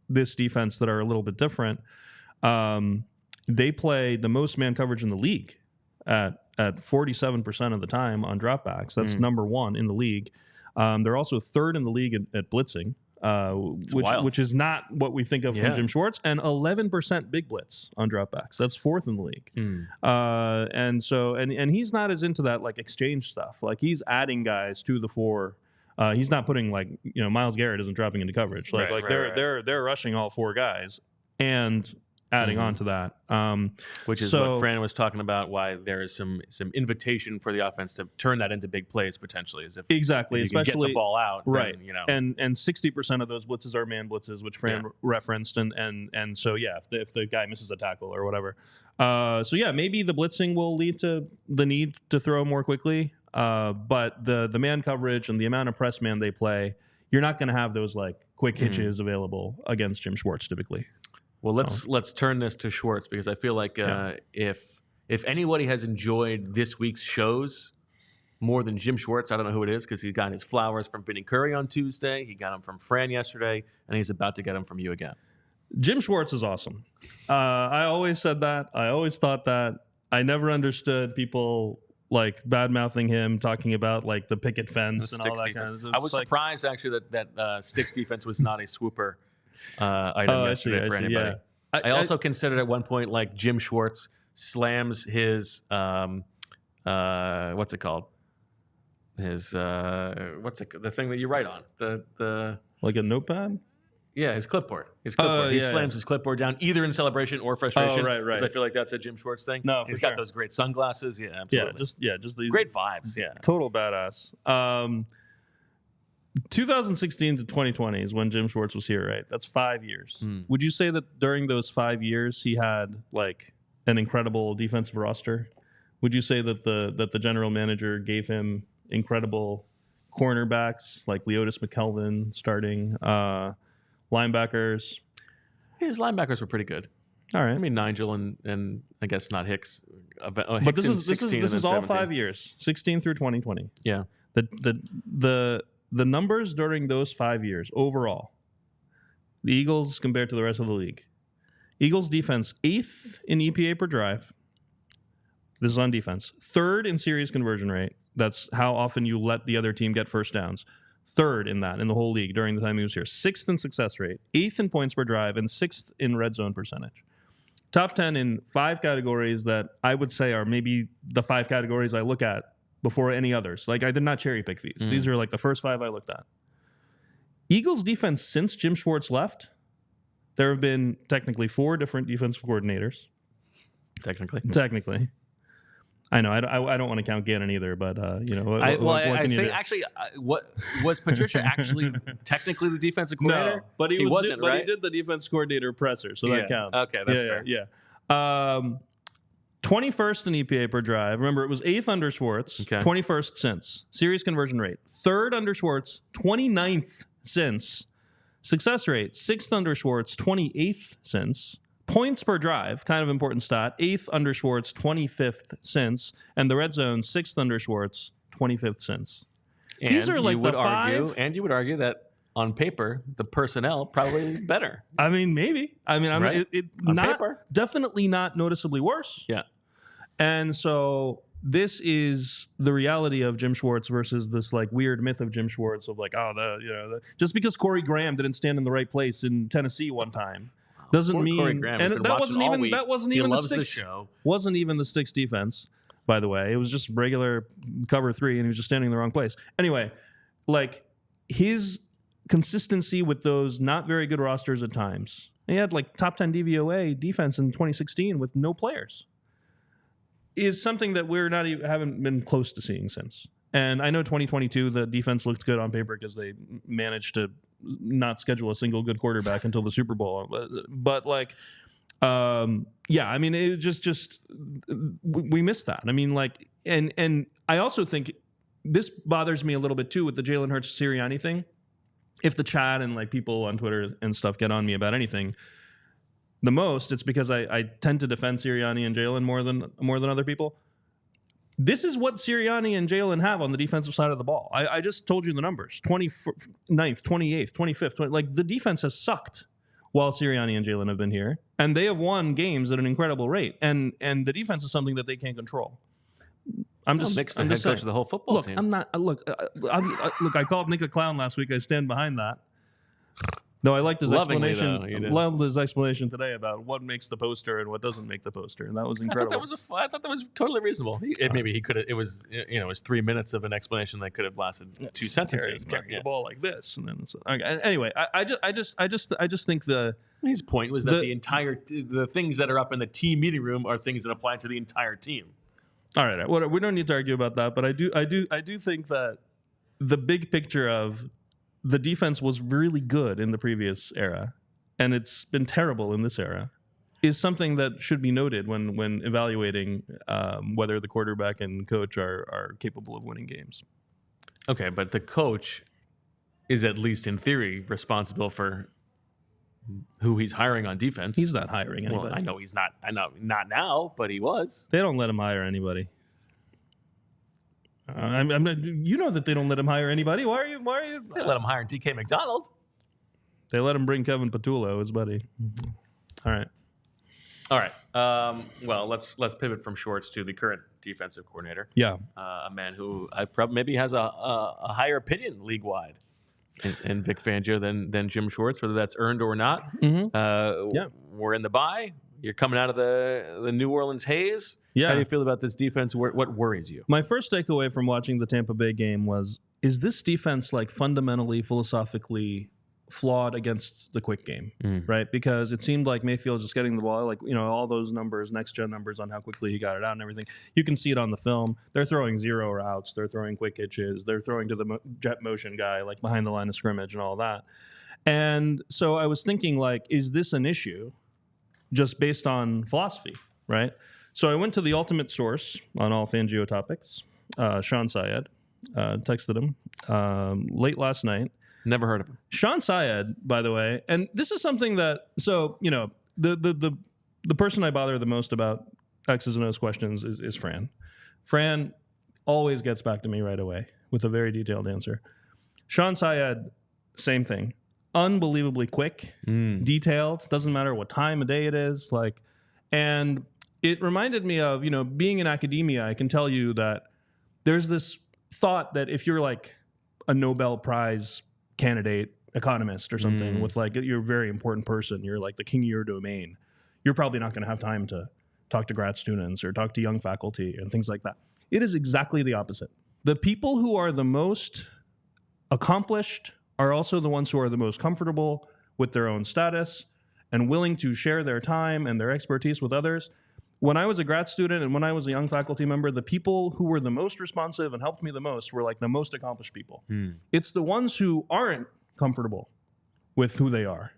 this defense that are a little bit different. They play the most man coverage in the league at 47% of the time on dropbacks. That's number one in the league. They're also third in the league at blitzing, which is not what we think of from Jim Schwartz, and 11% big blitz on dropbacks. That's fourth in the league. And so he's not as into that like exchange stuff. Like he's adding guys to the four. He's not putting like, Myles Garrett isn't dropping into coverage. They're rushing all four guys and adding on to that, which is what Fran was talking about. Why there is some invitation for the offense to turn that into big plays potentially, as if exactly, if you especially can get the ball out, right? Then, and 60% of those blitzes are man blitzes, which Fran referenced, and so if the guy misses a tackle or whatever, maybe the blitzing will lead to the need to throw more quickly, but the man coverage and the amount of press man they play, you're not going to have those like quick hitches available against Jim Schwartz typically. Well, let's turn this to Schwartz because I feel like if anybody has enjoyed this week's shows more than Jim Schwartz, I don't know who it is because he got his flowers from Vinny Curry on Tuesday. He got them from Fran yesterday, and he's about to get them from you again. Jim Schwartz is awesome. I always said that. I always thought that. I never understood people like bad-mouthing him, talking about like the picket fence and all that kind of stuff. I was surprised actually that Sticks defense was not a swooper item yesterday for anybody. Yeah. I also considered at one point like Jim Schwartz slams his what's it called? His the thing that you write on the like a notepad. Yeah, his clipboard. He slams his clipboard down either in celebration or frustration. Oh, right. Because I feel like that's a Jim Schwartz thing. No, he's got those great sunglasses. Yeah, absolutely. Just these great vibes. Yeah, total badass. 2016 to 2020 is when Jim Schwartz was here, right? That's 5 years. Would you say that during those 5 years he had like an incredible defensive roster? Would you say that the general manager gave him incredible cornerbacks like Leotis McKelvin starting, linebackers? His linebackers were pretty good. All right. I mean, Nigel and I guess not Hicks. But this is all 5 years, 16 through 2020. Yeah. The numbers during those 5 years overall, the Eagles compared to the rest of the league. Eagles defense 8th in EPA per drive. This is on defense. 3rd in series conversion rate. That's how often you let the other team get first downs. 3rd in that in the whole league during the time he was here. 6th in success rate. 8th in points per drive, and 6th in red zone percentage. Top 10 in 5 categories that I would say are maybe the 5 categories I look at before any others. Like, I did not cherry pick these. These are like the first 5 I looked at. Eagles defense since Jim Schwartz left, there have been technically 4 different defensive coordinators. Technically. I know. I don't want to count Gannon either, but what can you do? Actually, what was Patricia actually technically the defensive coordinator? No, but he wasn't. But he did the defense coordinator presser, so that counts. Okay, that's fair. Yeah. 21st in EPA per drive. Remember, it was 8th under Schwartz, 21st since. Series conversion rate, 3rd under Schwartz, 29th since. Success rate, 6th under Schwartz, 28th since. Points per drive, kind of important stat, 8th under Schwartz, 25th since. And the red zone, 6th under Schwartz, 25th since. And these are like the five. And you would argue that on paper, the personnel probably better. I mean, maybe. I mean, right? Definitely not noticeably worse. Yeah. And so this is the reality of Jim Schwartz versus this like weird myth of Jim Schwartz of like, just because Corey Graham didn't stand in the right place in Tennessee one time doesn't mean. Corey Graham and that wasn't even the Sticks show. Wasn't even the Sticks defense, by the way. It was just regular cover 3, and he was just standing in the wrong place. Anyway, like his consistency with those not very good rosters at times. He had like top 10 DVOA defense in 2016 with no players. Is something that we're not even haven't been close to seeing since. And I know 2022 the defense looked good on paper because they managed to not schedule a single good quarterback until the Super Bowl. But like, I mean, it just we missed that. I mean, like, and I also think this bothers me a little bit too with the Jalen Hurts Sirianni thing. If the chat and like people on Twitter and stuff get on me about anything, the most, it's because I tend to defend Sirianni and Jalen more than other people. This is what Sirianni and Jalen have on the defensive side of the ball. I just told you the numbers: 29th, 28th, 25th. Like the defense has sucked while Sirianni and Jalen have been here, and they have won games at an incredible rate. And the defense is something that they can't control. I'm just head coach of the whole football team. I'm not. Look, I called Nick a clown last week. I stand behind that. No, I liked his explanation. Loved his explanation today about what makes the poster and what doesn't make the poster, and that was incredible. I thought that was totally reasonable. Maybe he could have. It was 3 minutes of an explanation that could have lasted 2 sentences. Carrying the ball like this, and then anyway, I just think his point was that the things that are up in the team meeting room are things that apply to the entire team. All right, we don't need to argue about that, but I do think that the big picture of the defense was really good in the previous era, and it's been terrible in this era, is something that should be noted when evaluating whether the quarterback and coach are capable of winning games. Okay, but the coach is at least in theory responsible for who he's hiring on defense. He's not hiring anybody. Well, I know he's not. I know not now, but he was. They don't let him hire anybody. You know that they don't let him hire anybody. Why are you? They let him hire DK McDonald. They let him bring Kevin Patullo, his buddy. All right. Well, let's pivot from Schwartz to the current defensive coordinator. Yeah, a man who maybe has a higher opinion league wide in Vic Fangio than Jim Schwartz, whether that's earned or not. Mm-hmm. We're in the bye. You're coming out of the New Orleans haze. Yeah. How do you feel about this defense? What worries you? My first takeaway from watching the Tampa Bay game was, is this defense like fundamentally, philosophically flawed against the quick game, right? Because it seemed like Mayfield just getting the ball, like, all those numbers, next-gen numbers on how quickly he got it out and everything. You can see it on the film. They're throwing 0 routes. They're throwing quick hitches. They're throwing to the jet motion guy, like behind the line of scrimmage and all that. And so I was thinking, like, is this an issue just based on philosophy, right? So I went to the ultimate source on all Fangio topics, Sean Syed, texted him late last night. Never heard of him. Sean Syed, by the way, and this is something that, the person I bother the most about X's and O's questions is Fran. Fran always gets back to me right away with a very detailed answer. Sean Syed, same thing. Unbelievably quick, detailed, doesn't matter what time of day it is, and it reminded me of, being in academia, I can tell you that there's this thought that if you're like a Nobel Prize candidate economist or something with you're a very important person, you're like the king of your domain, you're probably not going to have time to talk to grad students or talk to young faculty and things like that. It is exactly the opposite. The people who are the most accomplished are also the ones who are the most comfortable with their own status and willing to share their time and their expertise with others. When I was a grad student and when I was a young faculty member, the people who were the most responsive and helped me the most were like the most accomplished people. It's the ones who aren't comfortable with who they are,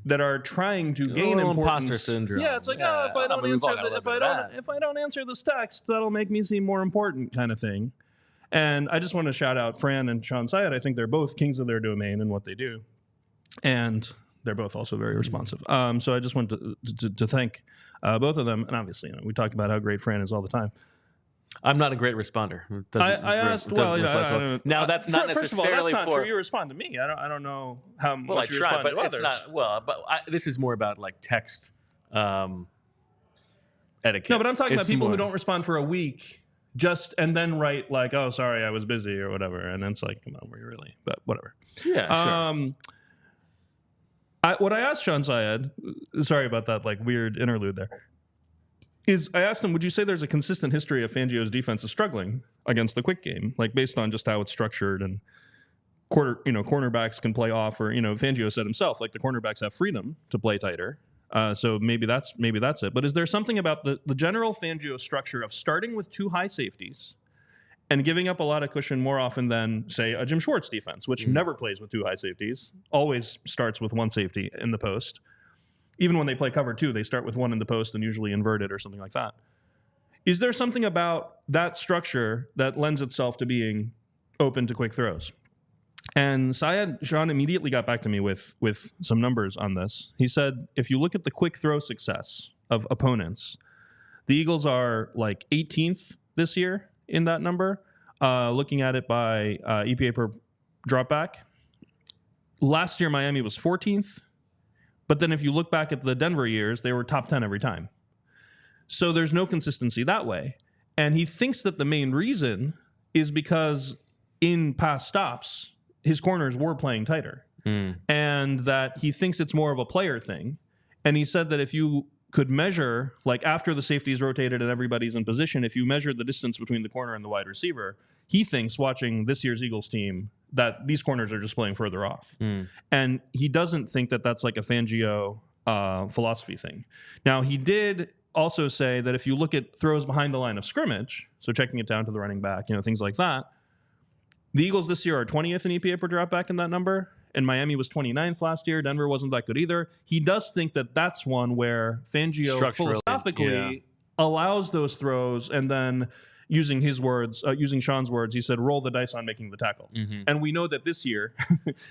that are trying to gain importance. Imposter syndrome. Yeah, it's like, if I don't answer this text, that'll make me seem more important, kind of thing. And I just want to shout out Fran and Sean Syed. I think they're both kings of their domain and what they do, and they're both also very responsive. So I just want to thank both of them. And obviously, we talk about how great Fran is all the time. I'm not a great responder. I asked. Now that's not first of all, necessarily that's not true. You respond to me. I don't know how much you respond to others. This is more about like text etiquette. No, but I'm talking about people who don't respond for a week, and then write like, "Oh, sorry, I was busy" or whatever, and it's like, "Come on, were you really?" But whatever. Yeah, sure. What I asked Sean Syed, sorry about that like weird interlude there, is I asked him, would you say there's a consistent history of Fangio's defense is struggling against the quick game, like based on just how it's structured and cornerbacks can play off, or Fangio said himself, like the cornerbacks have freedom to play tighter. So maybe that's it. But is there something about the general Fangio structure of starting with two high safeties and giving up a lot of cushion more often than, say, a Jim Schwartz defense, which never plays with two high safeties, always starts with one safety in the post. Even when they play cover two, they start with one in the post and usually inverted or something like that. Is there something about that structure that lends itself to being open to quick throws? And Sean immediately got back to me with some numbers on this. He said, if you look at the quick throw success of opponents, the Eagles are like 18th this year in that number, looking at it by EPA per dropback. Last year, Miami was 14th. But then if you look back at the Denver years, they were top 10 every time. So there's no consistency that way. And he thinks that the main reason is because in past stops, his corners were playing tighter. And that he thinks it's more of a player thing. And he said that if you could measure, like after the safeties rotated and everybody's in position, if you measure the distance between the corner and the wide receiver, he thinks watching this year's Eagles team that these corners are just playing further off. And he doesn't think that that's like a Fangio philosophy thing. Now, he did also say that if you look at throws behind the line of scrimmage, so checking it down to the running back, things like that, the Eagles this year are 20th in EPA per dropback in that number, and Miami was 29th last year. Denver wasn't that good either. He does think that that's one where Fangio philosophically allows those throws, and then using his words, using Sean's words, he said, roll the dice on making the tackle. And we know that this year,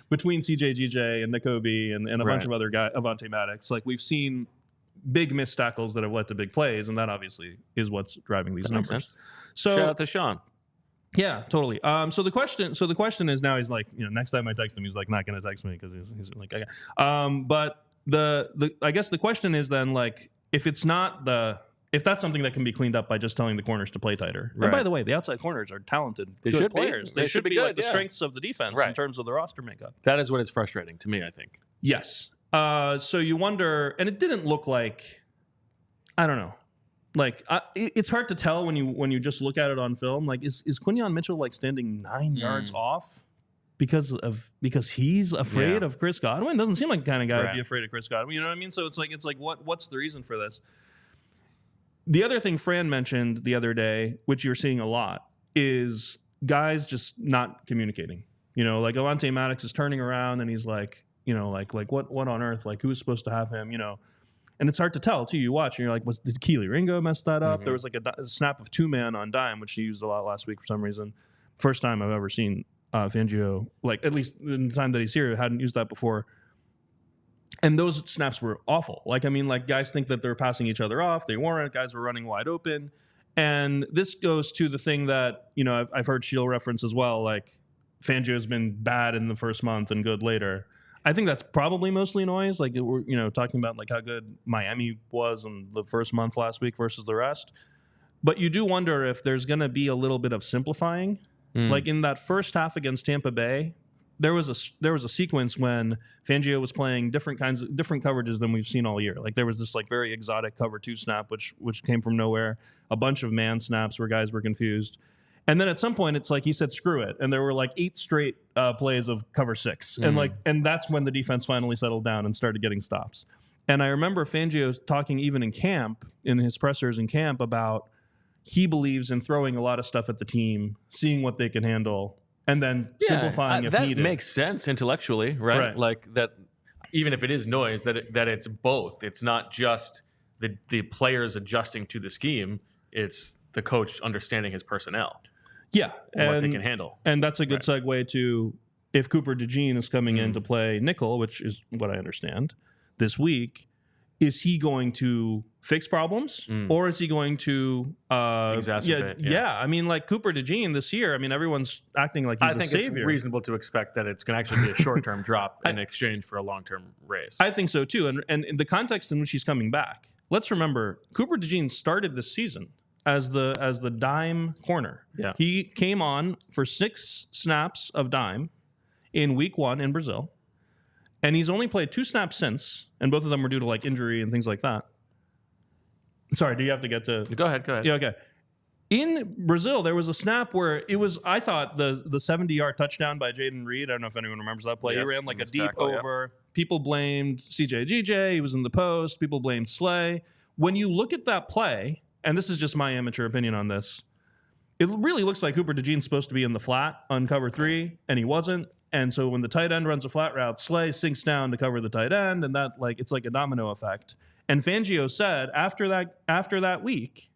between CJGJ and Nakobe and a bunch of other guys, Avante Maddox, like we've seen big missed tackles that have led to big plays, and that obviously is what's driving these numbers. So shout out to Sean. Yeah, totally. So the question is now, he's like, next time I text him, he's like not going to text me because he's like, okay. But I guess the question is then, like, if that's something that can be cleaned up by just telling the corners to play tighter. Right. And by the way, the outside corners are talented, good players. They should be good, like the strengths of the defense in terms of the roster makeup. That is what is frustrating to me, I think. Yes. So you wonder, and it didn't look like, I don't know. Like it's hard to tell when you just look at it on film. Like is Quinyon Mitchell like standing 9 yards off because he's afraid of Chris Godwin? Doesn't seem like the kind of guy to be afraid of Chris Godwin. You know what I mean? So it's like what's the reason for this? The other thing Fran mentioned the other day, which you're seeing a lot, is guys just not communicating. Like Avante Maddox is turning around and he's like, like what on earth? Like who's supposed to have him? And it's hard to tell, too. You watch, and you're like, did Keely Ringo mess that up? There was like a snap of two-man on dime, which he used a lot last week for some reason. First time I've ever seen Fangio, like, at least in the time that he's here, hadn't used that before. And those snaps were awful. Like, I mean, like, guys think that they're passing each other off. They weren't. Guys were running wide open. And this goes to the thing that, I've heard Sheil reference as well, like, Fangio's been bad in the first month and good later. I think that's probably mostly noise. Like we're, talking about like how good Miami was in the first month last week versus the rest. But you do wonder if there's going to be a little bit of simplifying. Like in that first half against Tampa Bay, there was a sequence when Fangio was playing different coverages than we've seen all year. Like there was this like very exotic cover 2 snap, which came from nowhere. A bunch of man snaps where guys were confused. And then at some point, it's like he said, screw it. And there were like 8 straight plays of cover 6. And that's when the defense finally settled down and started getting stops. And I remember Fangio talking even in camp, in his pressers in camp, about he believes in throwing a lot of stuff at the team, seeing what they can handle, and then simplifying if that needed. makes sense intellectually, right? Like that, even if it is noise, that it's both. It's not just the players adjusting to the scheme. It's the coach understanding his personnel. Yeah, and what they can handle. And that's a good segue to if Cooper DeJean is coming in to play nickel, which is what I understand, this week, is he going to fix problems or is he going to exacerbate? Yeah. I mean, like Cooper DeJean this year, I mean, everyone's acting like he's a savior. I think it's reasonable to expect that it's going to actually be a short-term drop in exchange for a long-term raise. I think so too. And in the context in which he's coming back, let's remember Cooper DeJean started this season as the dime corner. Yeah. He came on for 6 snaps of dime in week 1 in Brazil. And he's only played 2 snaps since, and both of them were due to like injury and things like that. Sorry, do you have to get to... Go ahead. Yeah, okay. In Brazil, there was a snap where it was, I thought, the 70-yard touchdown by Jaden Reed. I don't know if anyone remembers that play. Yes, he ran like a deep over. People blamed CJ GJ. He was in the post. People blamed Slay. When you look at that play, and this is just my amateur opinion on this, it really looks like Cooper DeJean's supposed to be in the flat on cover 3, and he wasn't. And so when the tight end runs a flat route, Slay sinks down to cover the tight end, and that it's like a domino effect. And Fangio said after that week,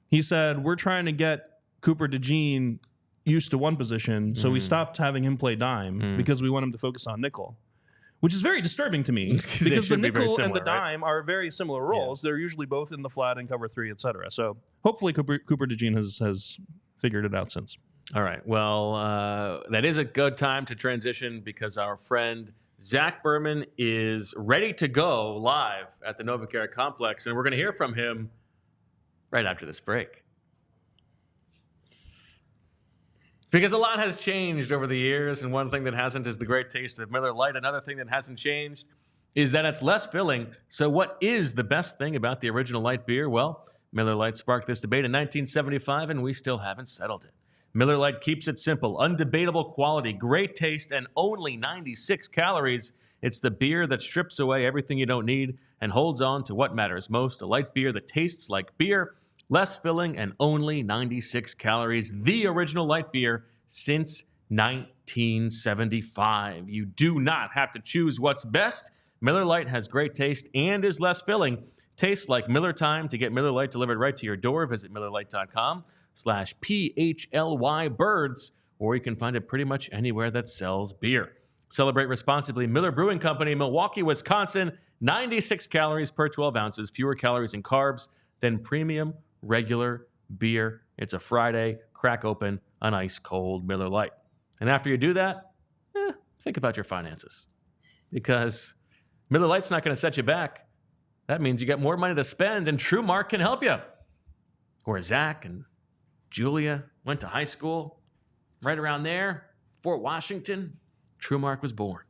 he said, we're trying to get Cooper DeJean used to one position, so we stopped having him play dime because we want him to focus on nickel, which is very disturbing to me because the nickel and the dime are very similar roles. Yeah. They're usually both in the flat and cover 3, et cetera. So hopefully Cooper DeJean has figured it out since. All right. Well, that is a good time to transition because our friend Zach Berman is ready to go live at the NovaCare complex, and we're going to hear from him right after this break. Because a lot has changed over the years, and one thing that hasn't is the great taste of Miller Lite. Another thing that hasn't changed is that it's less filling. So what is the best thing about the original light beer? Well, Miller Lite sparked this debate in 1975, and we still haven't settled it. Miller Lite keeps it simple, undebatable quality, great taste, and only 96 calories. It's the beer that strips away everything you don't need and holds on to what matters most, a light beer that tastes like beer, less filling, and only 96 calories. The original light beer since 1975. You do not have to choose what's best. Miller Lite has great taste and is less filling. Tastes like Miller time. To get Miller Lite delivered right to your door, visit MillerLite.com/PHLY Birds, or you can find it pretty much anywhere that sells beer. Celebrate responsibly. Miller Brewing Company, Milwaukee, Wisconsin. 96 calories per 12 ounces, fewer calories and carbs than premium regular beer. It's a Friday. Crack open an ice cold Miller Lite. And after you do that, think about your finances, because Miller Lite's not going to set you back. That means you get more money to spend, and TrueMark can help you. Where Zach and Julia went to high school, right around there, Fort Washington, TrueMark was born.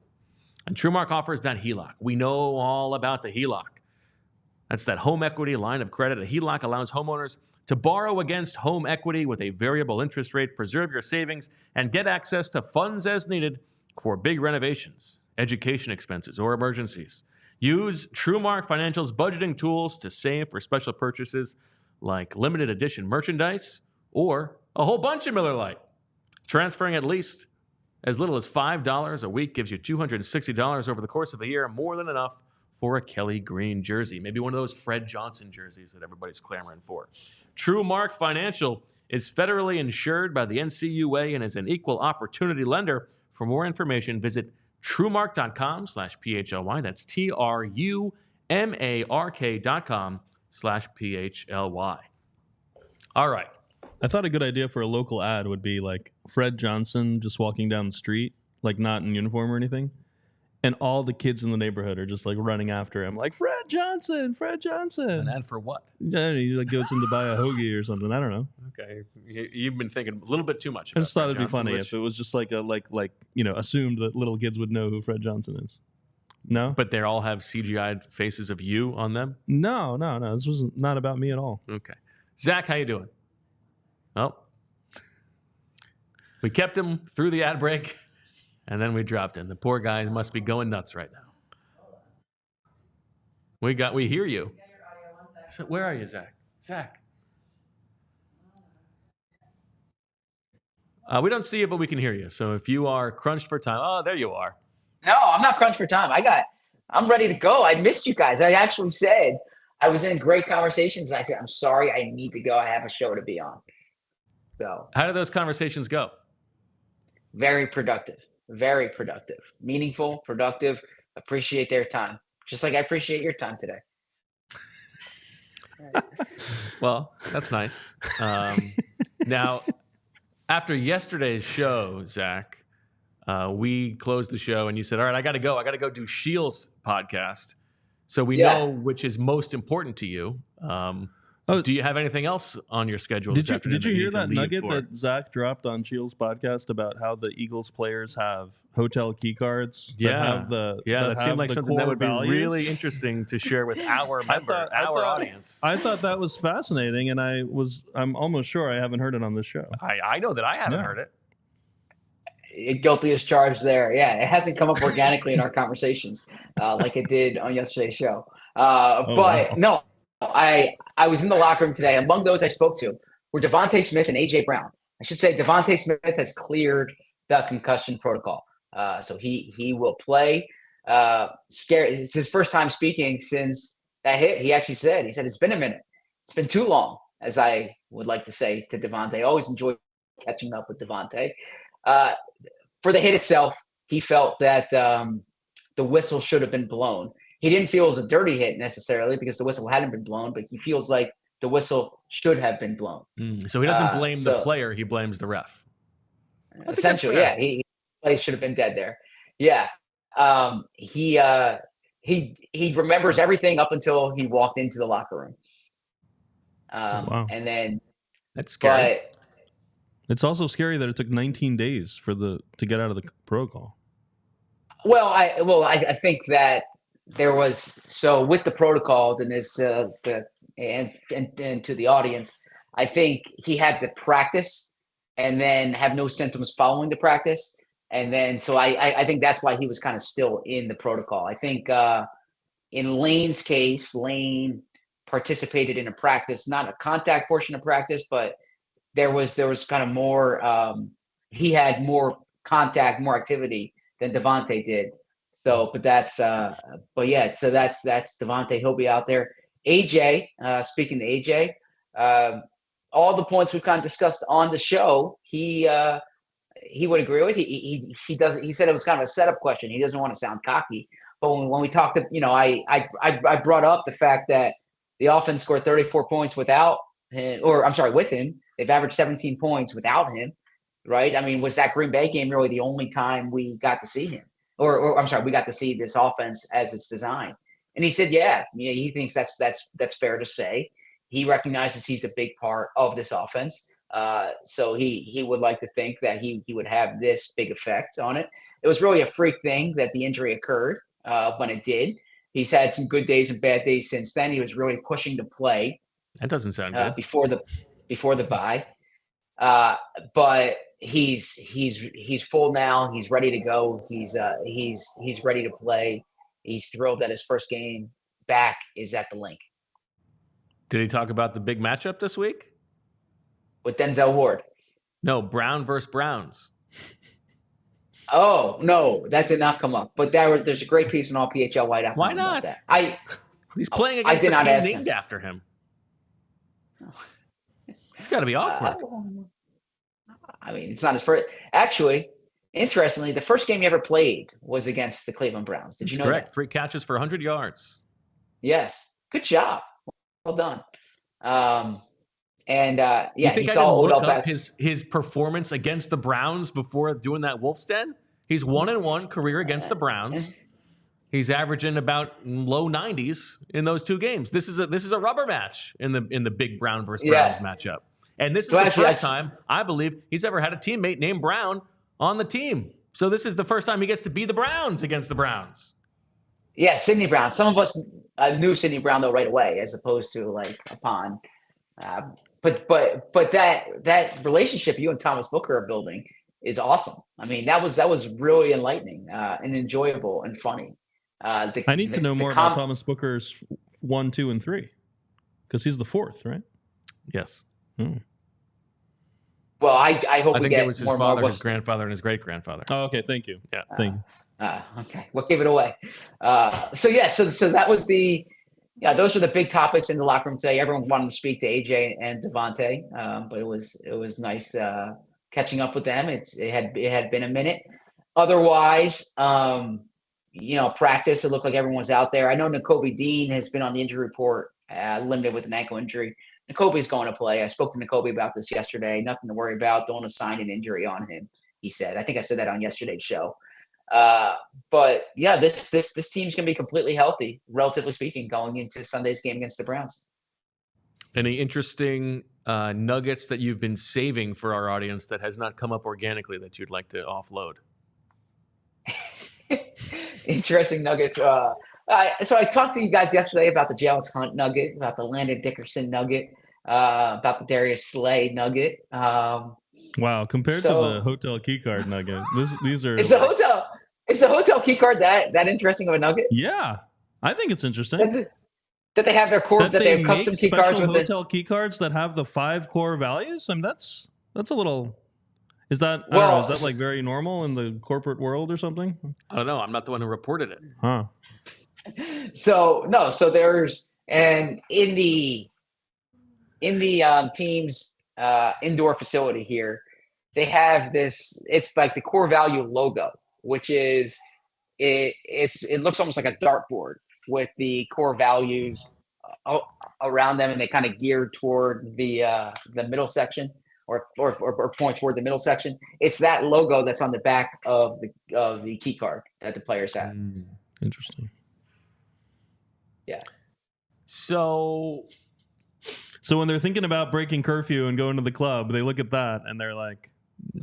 And TrueMark offers that HELOC. We know all about the HELOC. That's that home equity line of credit. A HELOC allows homeowners to borrow against home equity with a variable interest rate, preserve your savings, and get access to funds as needed for big renovations, education expenses, or emergencies. Use TrueMark Financial's budgeting tools to save for special purchases like limited edition merchandise or a whole bunch of Miller Lite. Transferring at least as little as $5 a week gives you $260 over the course of a year, more than enough for a Kelly Green jersey. Maybe one of those Fred Johnson jerseys that everybody's clamoring for. TrueMark Financial is federally insured by the NCUA and is an equal opportunity lender. For more information, visit TrueMark.com/PHLY. That's TrueMark.com/PHLY. All right. I thought a good idea for a local ad would be like Fred Johnson just walking down the street, like not in uniform or anything. And all the kids in the neighborhood are just like running after him, like Fred Johnson, Fred Johnson. An ad for what? Yeah, he like goes in to buy a hoagie or something. I don't know. Okay, you've been thinking a little bit too much. I just thought it'd be funny if it was just like a assumed that little kids would know who Fred Johnson is. No, but they all have CGI'd faces of you on them. No. This was not about me at all. Okay, Zach, how you doing? Oh, we kept him through the ad break. And then we dropped him. The poor guy must be going nuts right now. We hear you. So where are you, Zach? Zach. We don't see you, but we can hear you. So if you are crunched for time, oh, there you are. No, I'm not crunched for time. I'm ready to go. I missed you guys. I actually said I was in great conversations. I said, I'm sorry, I need to go. I have a show to be on. So how did those conversations go? very productive, meaningful, productive. Appreciate their time. Just like I appreciate your time today. Well, that's nice. Now, after yesterday's show, Zach, we closed the show and you said, all right, I got to go. I got to go do Shields' podcast. So we know which is most important to you. Do you have anything else on your schedule this afternoon? Did you hear that nugget that Zach dropped on Shields' podcast about how the Eagles players have hotel key cards? That seemed like something that would be really interesting to share with our audience. I thought that was fascinating, and I'm almost sure I haven't heard it on this show. I know that I haven't heard it. Guilty as charged there. Yeah, it hasn't come up organically in our conversations like it did on yesterday's show. No, I was in the locker room today. Among those I spoke to were DeVonta Smith and A.J. Brown. I should say DeVonta Smith has cleared the concussion protocol. So he will play. It's his first time speaking since that hit. He said, it's been a minute. It's been too long, as I would like to say to DeVonta. I always enjoy catching up with DeVonta. For the hit itself, he felt that the whistle should have been blown. He didn't feel it was a dirty hit necessarily because the whistle hadn't been blown, but he feels like the whistle should have been blown. So he doesn't blame the player; he blames the ref. Essentially, yeah, he should have been dead there. Yeah, he remembers everything up until he walked into the locker room. Wow. And then that's scary. But it's also scary that it took 19 days to get out of the protocol. Well, I think that there was with the protocol and and to the audience, I think he had to practice and then have no symptoms following the practice, and then so I think that's why he was kind of still in the protocol. I think in Lane's case, Lane participated in a practice, not a contact portion of practice, but there was kind of more. He had more contact, more activity than DeVonta did. So, but that's DeVonta. He'll be out there. AJ, speaking to AJ, all the points we've kind of discussed on the show, he would agree with. He doesn't. He said it was kind of a setup question. He doesn't want to sound cocky, but when we talked, I brought up the fact that the offense scored 34 points without him, with him. They've averaged 17 points without him, right? I mean, was that Green Bay game really the only time we got to see him? Or we got to see this offense as it's designed. And he said, he thinks that's fair to say. He recognizes he's a big part of this offense. So he would like to think that he would have this big effect on it. It was really a freak thing that the injury occurred when it did. He's had some good days and bad days since then. He was really pushing to play. That doesn't sound good. Before the bye. But he's full now. He's ready to go. He's ready to play. He's thrilled that his first game back is at the link. Did he talk about the big matchup this week? With Denzel Ward? No, Brown versus Browns. Oh, no, that did not come up. But there's a great piece in all PHLY. Why not? That. He's playing against a team named after him. It's got to be awkward. I mean, it's not his first. Actually, interestingly, the first game he ever played was against the Cleveland Browns. Did you know correct. That? Free catches for 100 yards. Yes. Good job. Well done. You think he saw Odell back. His performance against the Browns before doing that Wolf's Den? He's 1-1 career against the Browns. He's averaging about low 90s in those two games. This is a rubber match in the big Brown versus Browns matchup. And this is the first time, I believe, he's ever had a teammate named Brown on the team. So this is the first time he gets to be the Browns against the Browns. Yeah, Sidney Brown. Some of us knew Sidney Brown though right away, as opposed to like upon. But that relationship you and Thomas Booker are building is awesome. I mean, that was really enlightening and enjoyable and funny. I need to know more about Thomas Booker's 1, 2, and 3 because he's the fourth, right? Yes. Well, I hope I we think get it was his more and father, more. his grandfather, and his great grandfather. Oh, okay. Thank you. Yeah. Thank you. Okay, what gave it away? So that was those are the big topics in the locker room today. Everyone wanted to speak to AJ and DeVonta, but it was nice catching up with them. It had been a minute. Otherwise, practice. It looked like everyone was out there. I know Nakobe Dean has been on the injury report, limited with an ankle injury. Nakobe's going to play. I spoke to Nakobe about this yesterday. Nothing to worry about. Don't assign an injury on him, he said. I think I said that on yesterday's show. But yeah, this team's gonna be completely healthy, relatively speaking, going into Sunday's game against the Browns. Any interesting nuggets that you've been saving for our audience that has not come up organically that you'd like to offload? Interesting nuggets. So I talked to you guys yesterday about the Jalyx Hunt nugget, about the Landon Dickerson nugget, about the Darius Slay nugget. Wow, compared to the hotel keycard nugget, these are. Is the hotel keycard that interesting of a nugget? Yeah, I think it's interesting. That they have their core, that they have custom key cards with hotel key cards that have the 5 core values. I mean, that's a little. Is that I don't know, is that like very normal in the corporate world or something? I don't know. I'm not the one who reported it. Huh. So there's and in the team's indoor facility here, they have this. It's like the core value logo, which is it looks almost like a dartboard with the core values around them, and they kind of geared toward the middle section or point toward the middle section. It's that logo that's on the back of the key card that the players have. Interesting. Yeah. So when they're thinking about breaking curfew and going to the club, they look at that and they're like,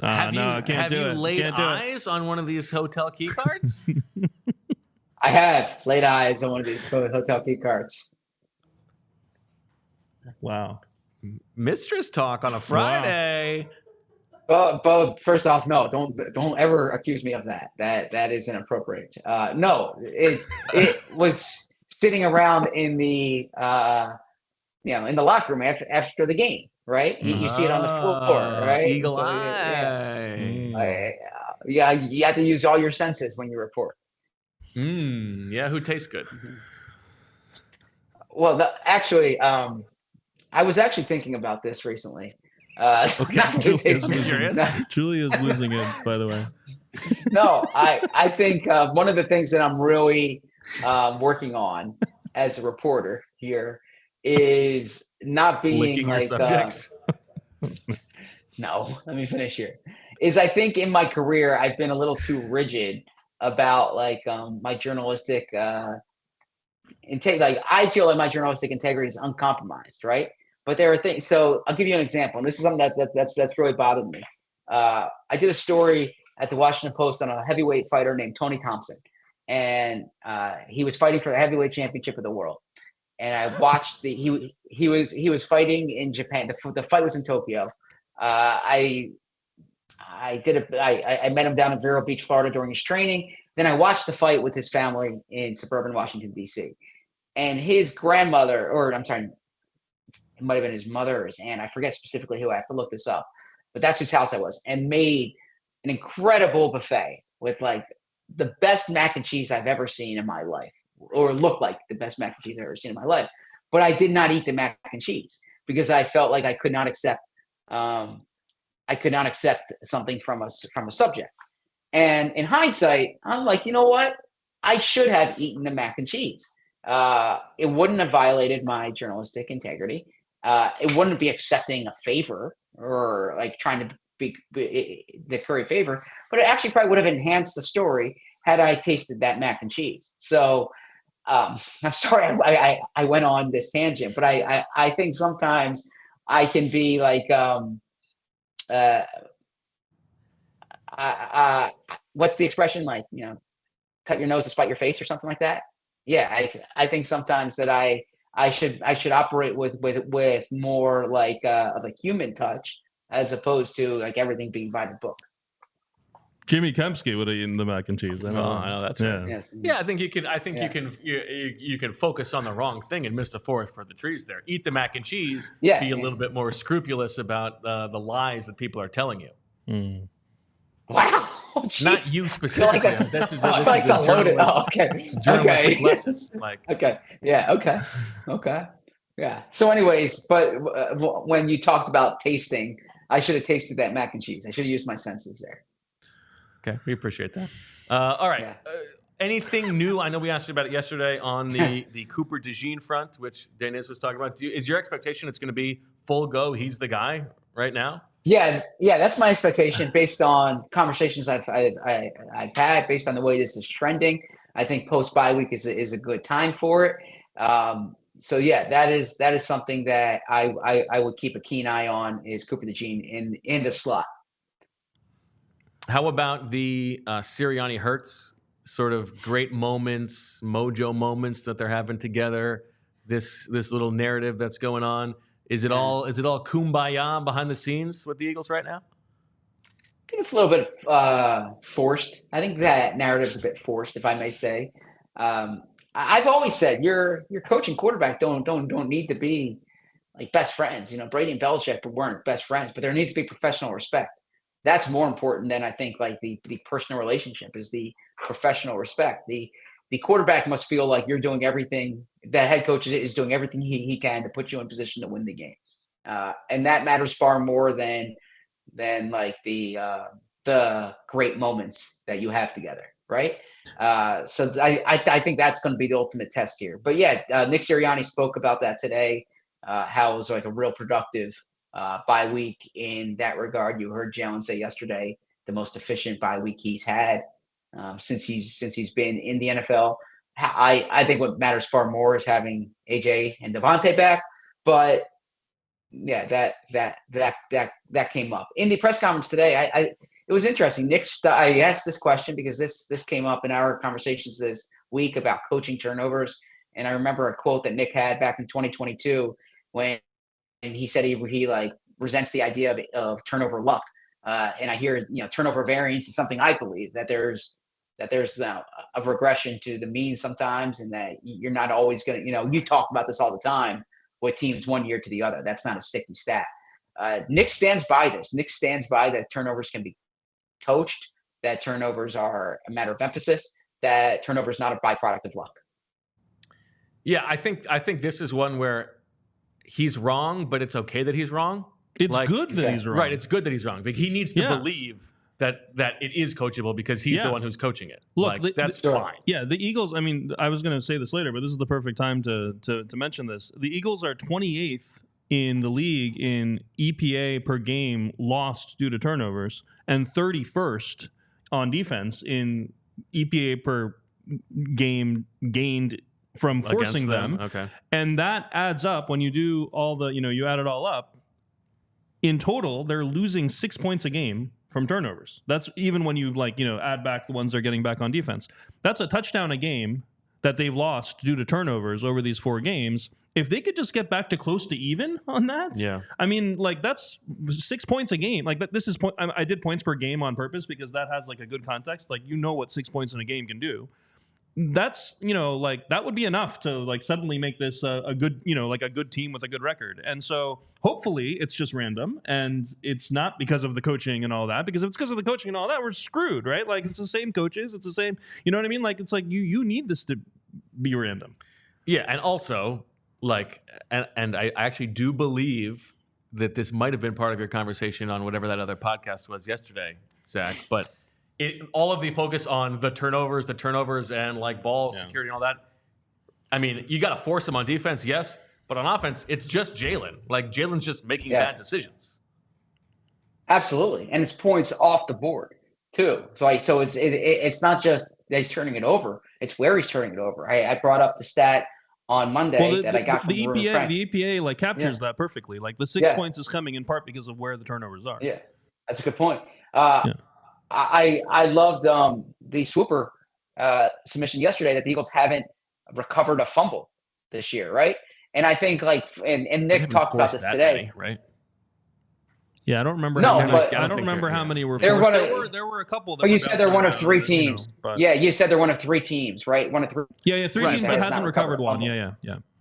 I can't do it. Have you laid eyes on one of these hotel key cards? I have laid eyes on one of these hotel key cards. Wow. Mistress talk on a Friday. Wow. But first off, no, don't ever accuse me of that. That is inappropriate. No, it was sitting around in the in the locker room after the game, right? You see it on the floor, right? Eagle eye. Yeah, you have to use all your senses when you report. Yeah, who tastes good? Well, I was actually thinking about this recently. Julie is losing it, by the way. No, I think one of the things that I'm really working on as a reporter here is not being licking like your subjects. No, let me finish here. Is I think in my career I've been a little too rigid about my journalistic integrity. Like I feel like my journalistic integrity is uncompromised, right? But there are things. So I'll give you an example. And this is something that's really bothered me. I did a story at the Washington Post on a heavyweight fighter named Tony Thompson, and he was fighting for the heavyweight championship of the world. And I watched he was fighting in Japan. The fight was in Tokyo. I met him down in Vero Beach, Florida during his training. Then I watched the fight with his family in suburban Washington, D.C. And his grandmother, or I'm sorry, it might have been his mother or his aunt. I forget specifically who. I have to look this up. But that's whose house I was. And made an incredible buffet with like the best mac and cheese I've ever seen in my life. Or looked like the best mac and cheese I've ever seen in my life. But I did not eat the mac and cheese because I felt like I could not accept something from a subject. And in hindsight, I'm like, you know what? I should have eaten the mac and cheese. It wouldn't have violated my journalistic integrity. It wouldn't be accepting a favor or like trying to curry a favor, but it actually probably would have enhanced the story had I tasted that mac and cheese. So I'm sorry I went on this tangent, but I think sometimes I can be like, what's the expression? Like, cut your nose to spite your face or something like that. Yeah, I think sometimes that I should operate with more like of a human touch as opposed to like everything being by the book. Jimmy Kempsky would have eaten the mac and cheese. I know that's right. Yes. Yeah, I think you can. You can focus on the wrong thing and miss the forest for the trees. There, eat the mac and cheese. Yeah. Be a little bit more scrupulous about the lies that people are telling you. Mm. Wow. Not you specifically. This is a a loaded. journalistic lesson. Like, okay. Yeah. Okay. Yeah. So, anyways, but when you talked about tasting, I should have tasted that mac and cheese. I should have used my senses there. okay, we appreciate that. All right. Yeah. Anything new? I know we asked you about it yesterday on the Cooper DeJean front, which Deniz was talking about. Is your expectation it's going to be full go? He's the guy right now. Yeah, that's my expectation based on conversations I've had, based on the way this is trending. I think post bye week is a good time for it. So yeah, that is something that I would keep a keen eye on, is Cooper DeJean in the slot. How about the Sirianni Hurts sort of great moments, mojo moments that they're having together? This little narrative that's going on. Is it all kumbaya behind the scenes with the Eagles right now? I think it's a little bit forced. I think that narrative's a bit forced, if I may say. I've always said your coach and quarterback don't need to be like best friends. You know, Brady and Belichick weren't best friends, but there needs to be professional respect. That's more important than I think like the personal relationship is the professional respect. The quarterback must feel like you're doing everything. The head coach is doing everything he can to put you in position to win the game, and that matters far more than like the great moments that you have together, right? So I think that's going to be the ultimate test here. But yeah, Nick Sirianni spoke about that today. How it was like a real productive bye week in that regard. You heard Jalen say yesterday the most efficient bye week he's had since he's been in the NFL. I think what matters far more is having AJ and DeVonta back. But yeah, that came up in the press conference today. It was interesting. I asked this question because this came up in our conversations this week about coaching turnovers, and I remember a quote that Nick had back in 2022 when he said he like resents the idea of turnover luck. And I hear turnover variance is something I believe that there's a regression to the mean sometimes, and that you're not always going to you talk about this all the time with teams one year to the other. That's not a sticky stat. Nick stands by this. Nick stands by that turnovers can be coached, that turnovers are a matter of emphasis, that turnover is not a byproduct of luck. Yeah, I think this is one where he's wrong, but it's okay that he's wrong. It's good that he's wrong. Right, it's good that he's wrong. But he needs to believe that it is coachable because he's the one who's coaching it. Look, that's fine. Yeah, the Eagles, I mean, I was going to say this later, but this is the perfect time to mention this. The Eagles are 28th in the league in EPA per game lost due to turnovers, and 31st on defense in EPA per game gained from forcing them. Okay. And that adds up when you do all the, you add it all up. In total, they're losing 6 points a game from turnovers. That's even when you add back the ones they're getting back on defense. That's a touchdown a game that they've lost due to turnovers over these 4 games. If they could just get back to close to even on that, I mean, that's 6 points a game. This is I did points per game on purpose because that has a good context. What 6 points in a game can do. That's that would be enough to suddenly make this a good a good team with a good record. And so hopefully it's just random and it's not because of the coaching and all that, because if it's because of the coaching and all that, we're screwed, right? It's the same coaches, it's the same, you know what I mean? It's you need this to be random. Yeah, and also and I actually do believe that this might have been part of your conversation on whatever that other podcast was yesterday, Zach, but all of the focus on the turnovers and ball security and all that. I mean, you got to force them on defense, yes, but on offense, it's just Jalen. Jalen's just making bad decisions. Absolutely, and it's points off the board too. So it's not just that he's turning it over; it's where he's turning it over. I brought up the stat on Monday that I got from the EPA. The EPA captures that perfectly. The 6 points is coming in part because of where the turnovers are. Yeah, that's a good point. I loved the Swooper submission yesterday that the Eagles haven't recovered a fumble this year, right? And I think and Nick talked about this today, right? Yeah, I don't remember. No, how many, but I don't remember how many were They're forced. one of- There were a couple. That But you were said they're bouncing one of around, 3 you know, teams. but Yeah, you said they're one of 3 teams, right? One of 3. yeah, 3 teams that has hasn't not recovered recovered one. fumble. Yeah.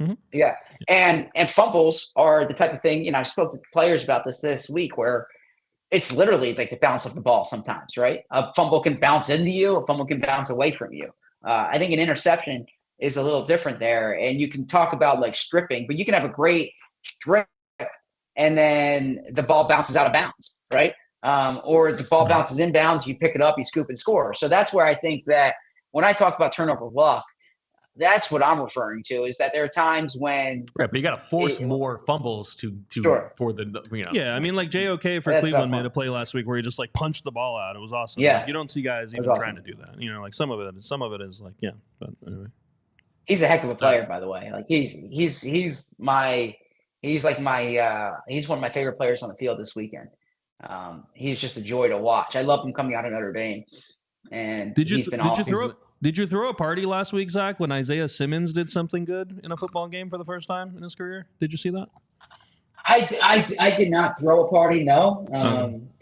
Mm-hmm. Yeah, and fumbles are the type of thing. I spoke to players about this week where it's literally like the bounce of the ball sometimes, right? A fumble can bounce into you, a fumble can bounce away from you. I think an interception is a little different there, and you can talk about like stripping, but you can have a great strip and then the ball bounces out of bounds, right? Or the ball bounces inbounds, you pick it up, you scoop and score. So that's where I think that when I talk about turnover luck, that's what I'm referring to, is that there are times when Right, but you got to force more fumbles to Sure. for the Yeah, I mean, like JOK for That's Cleveland not made a play last week where he just like punched the ball out. It was awesome. Yeah. Like, you don't see guys even trying to do that. You know, like some of it is like, yeah. But anyway, he's a heck of a player, by the way. Like he's one of my favorite players on the field this weekend. He's just a joy to watch. I love him coming out of Notre Dame, and he's been awesome. Did you throw a party last week, Zach, when Isaiah Simmons did something good in a football game for the first time in his career? Did you see that? I did not throw a party, no.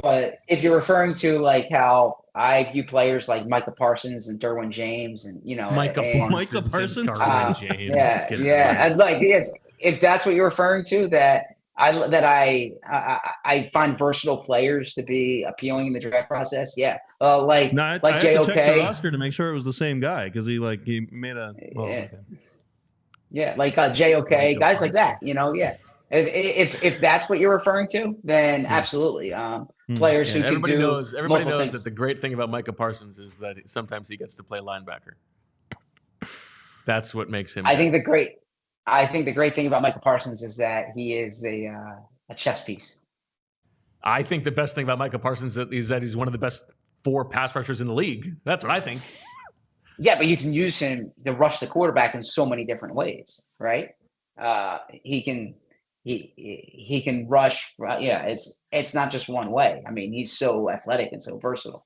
But if you're referring to like how I view players like Micah Parsons and Derwin James, and Micah Parsons, James. Yeah. I'd like if that's what you're referring to, that I find versatile players to be appealing in the draft process. Yeah, I JOK. had to check the roster to make sure it was the same guy because he made a like JOK, guys like that. Yeah. If that's what you're referring to, then absolutely. Players who can do everybody knows things. that the great thing about Micah Parsons is that sometimes he gets to play linebacker. That's what makes him. I think the great thing about Micah Parsons is that he is a chess piece. I think the best thing about Micah Parsons is that he's one of the best 4 pass rushers in the league. That's what I think. Yeah, but you can use him to rush the quarterback in so many different ways, right? He can rush. Yeah, it's not just one way. I mean, he's so athletic and so versatile.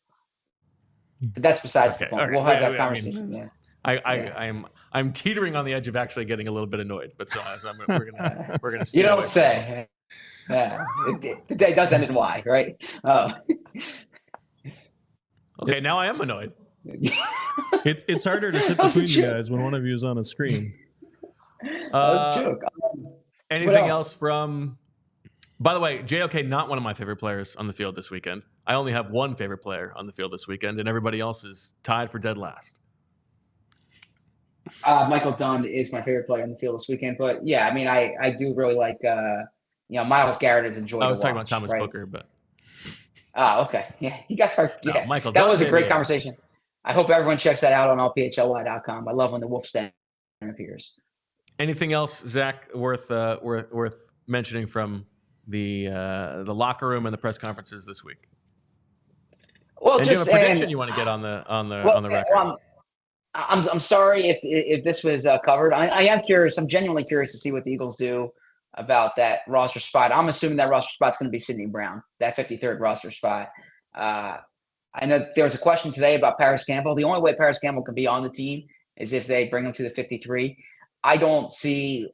But that's besides the point. Okay. We'll have that conversation. Yeah. I'm teetering on the edge of actually getting a little bit annoyed, but we're gonna. You don't say. Yeah, the day does end in Y, right? Okay, now I am annoyed. It's harder to sit between you guys when one of you is on a screen. That was a joke. Anything else from? By the way, JOK not one of my favorite players on the field this weekend. I only have one favorite player on the field this weekend, and everybody else is tied for dead last. Michael Dunn is my favorite player on the field this weekend, but yeah, I mean, I do really like Myles Garrett is a joy. I was talking about Thomas Booker, but okay, yeah, you guys are. Yeah, no, Michael that Dunn, was a great conversation. I hope everyone checks that out on allphly.com. I love when the Wolf stand appears. Anything else, Zach, worth mentioning from the locker room and the press conferences this week? Well, and just do you have a prediction you want to get on the record? I'm sorry if this was covered. I am curious. I'm genuinely curious to see what the Eagles do about that roster spot. I'm assuming that roster spot's going to be Sidney Brown, that 53rd roster spot. I know there was a question today about Paris Campbell. The only way Paris Campbell can be on the team is if they bring him to the 53. I don't see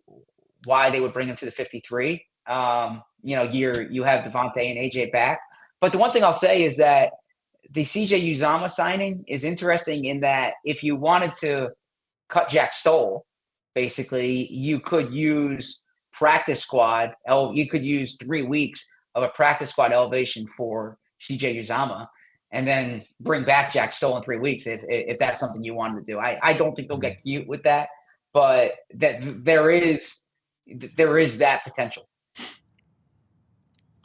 why they would bring him to the 53. You have DeVonta and AJ back. But the one thing I'll say is that the CJ Uzomah signing is interesting in that if you wanted to cut Jack Stoll, basically, you could use practice squad. You could use 3 weeks of a practice squad elevation for CJ Uzomah and then bring back Jack Stoll in 3 weeks if that's something you wanted to do. I don't think they'll get cute with that, but that there is that potential.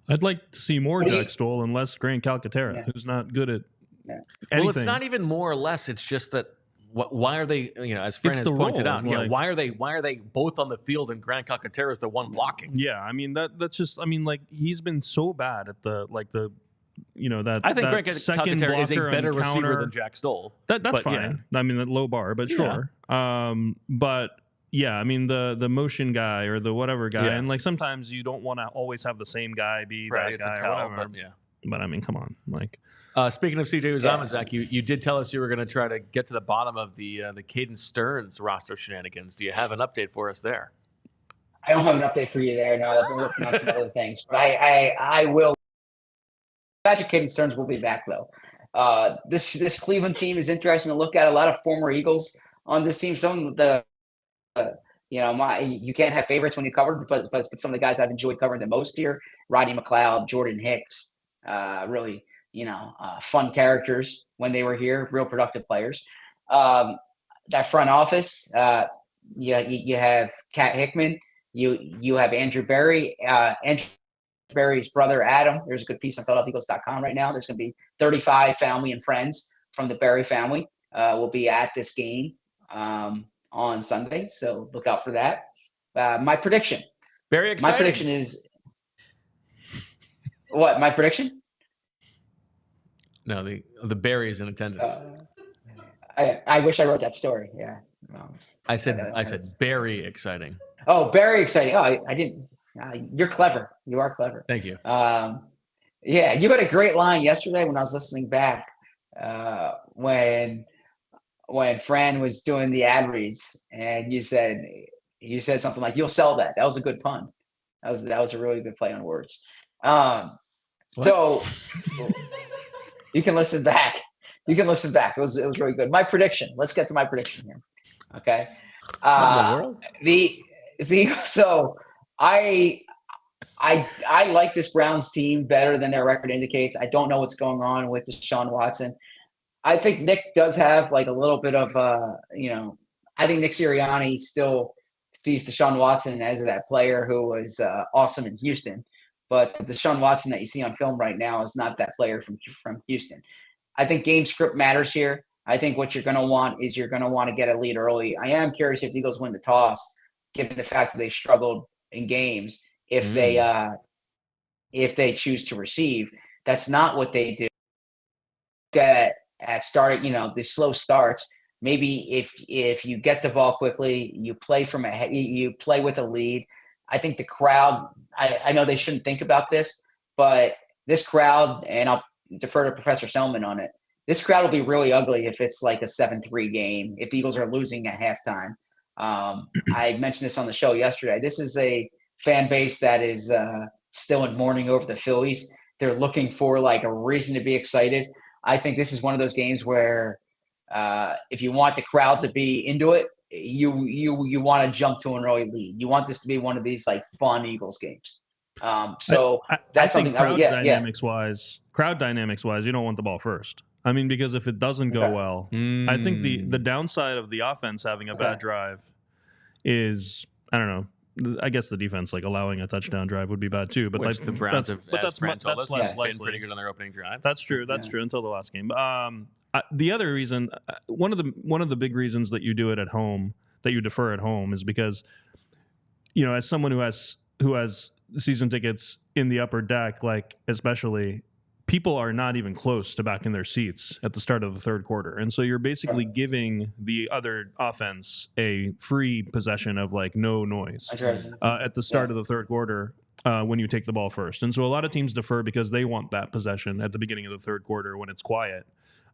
I'd like to see more Jack Stoll and less Grant Calcaterra, who's not good at anything. Well, it's not even more or less. It's just that why are they? As Fran has pointed out, why are they both on the field and Grant Calcaterra is the one blocking? Yeah, I mean that's just. I mean, like he's been so bad at that. I think Grant Calcaterra is a better receiver than Jack Stoll. That's fine. Yeah. I mean, that low bar, but sure. But. Yeah, I mean the motion guy or the whatever guy, and like sometimes you don't want to always have the same guy be that guy or whatever. But I mean, come on, like. Speaking of CJ Uzomah, Zach, you did tell us you were going to try to get to the bottom of the Caden Stearns roster shenanigans. Do you have an update for us there? I don't have an update for you there. No, I've been working on some other things, but I will Patrick Concerns will be back though. This Cleveland team is interesting to look at. A lot of former Eagles on this team. Some of the you can't have favorites when you cover, but some of the guys I've enjoyed covering the most here: Rodney McCloud, Jordan Hicks, really fun characters when they were here, real productive players. That front office, you have Cat Hickman, you have Andrew Berry, Andrew Berry's brother Adam. There's a good piece on PhiladelphiaEagles.com right now. There's going to be 35 family and friends from the Berry family will be at this game on Sunday, so look out for that. My prediction. Very exciting. My prediction is what? My prediction? No, the Berry is in attendance. I wish I wrote that story. Yeah. I said very exciting. Oh, very exciting. Oh, I didn't. You're clever. You are clever. Thank you. Yeah, you had a great line yesterday when I was listening back when Fran was doing the ad reads, and you said something like, "You'll sell that." That was a good pun. That was a really good play on words. So you can listen back. It was really good. My prediction. Let's get to my prediction here. Okay. What in the world? So I like this Browns team better than their record indicates. I don't know what's going on with Deshaun Watson. I think Nick does have like a little bit of I think Nick Sirianni still sees Deshaun Watson as that player who was awesome in Houston. But the Deshaun Watson that you see on film right now is not that player from Houston. I think game script matters here. I think what you're going to want is you're going to want to get a lead early. I am curious if the Eagles win the toss, given the fact that they struggled in games, if they choose to receive. That's not what they do. At starting, the slow starts. Maybe if you get the ball quickly, you play you play with a lead. I think the crowd. I know they shouldn't think about this, but this crowd, and I'll defer to Professor Selman on it. This crowd will be really ugly if it's like a 7-3 game. If the Eagles are losing at halftime. I mentioned this on the show yesterday. This is a fan base that is still in mourning over the Phillies. They're looking for like a reason to be excited. I think this is one of those games where if you want the crowd to be into it, you want to jump to an early lead. You want this to be one of these like fun Eagles games. So that's something. Crowd dynamics wise, you don't want the ball first. I mean, because if it doesn't go well, I think the downside of the offense having a bad drive is, I don't know. I guess the defense, like allowing a touchdown drive, would be bad too. But which like the Browns have, that's less likely. Been pretty good on their opening drive. That's true. That's true until the last game. The other reason, one of the big reasons that you do it at home, that you defer at home, is because, as someone who has season tickets in the upper deck, like especially, people are not even close to back in their seats at the start of the third quarter. And so you're basically giving the other offense a free possession of like no noise at the start of the third quarter when you take the ball first. And so a lot of teams defer because they want that possession at the beginning of the third quarter when it's quiet.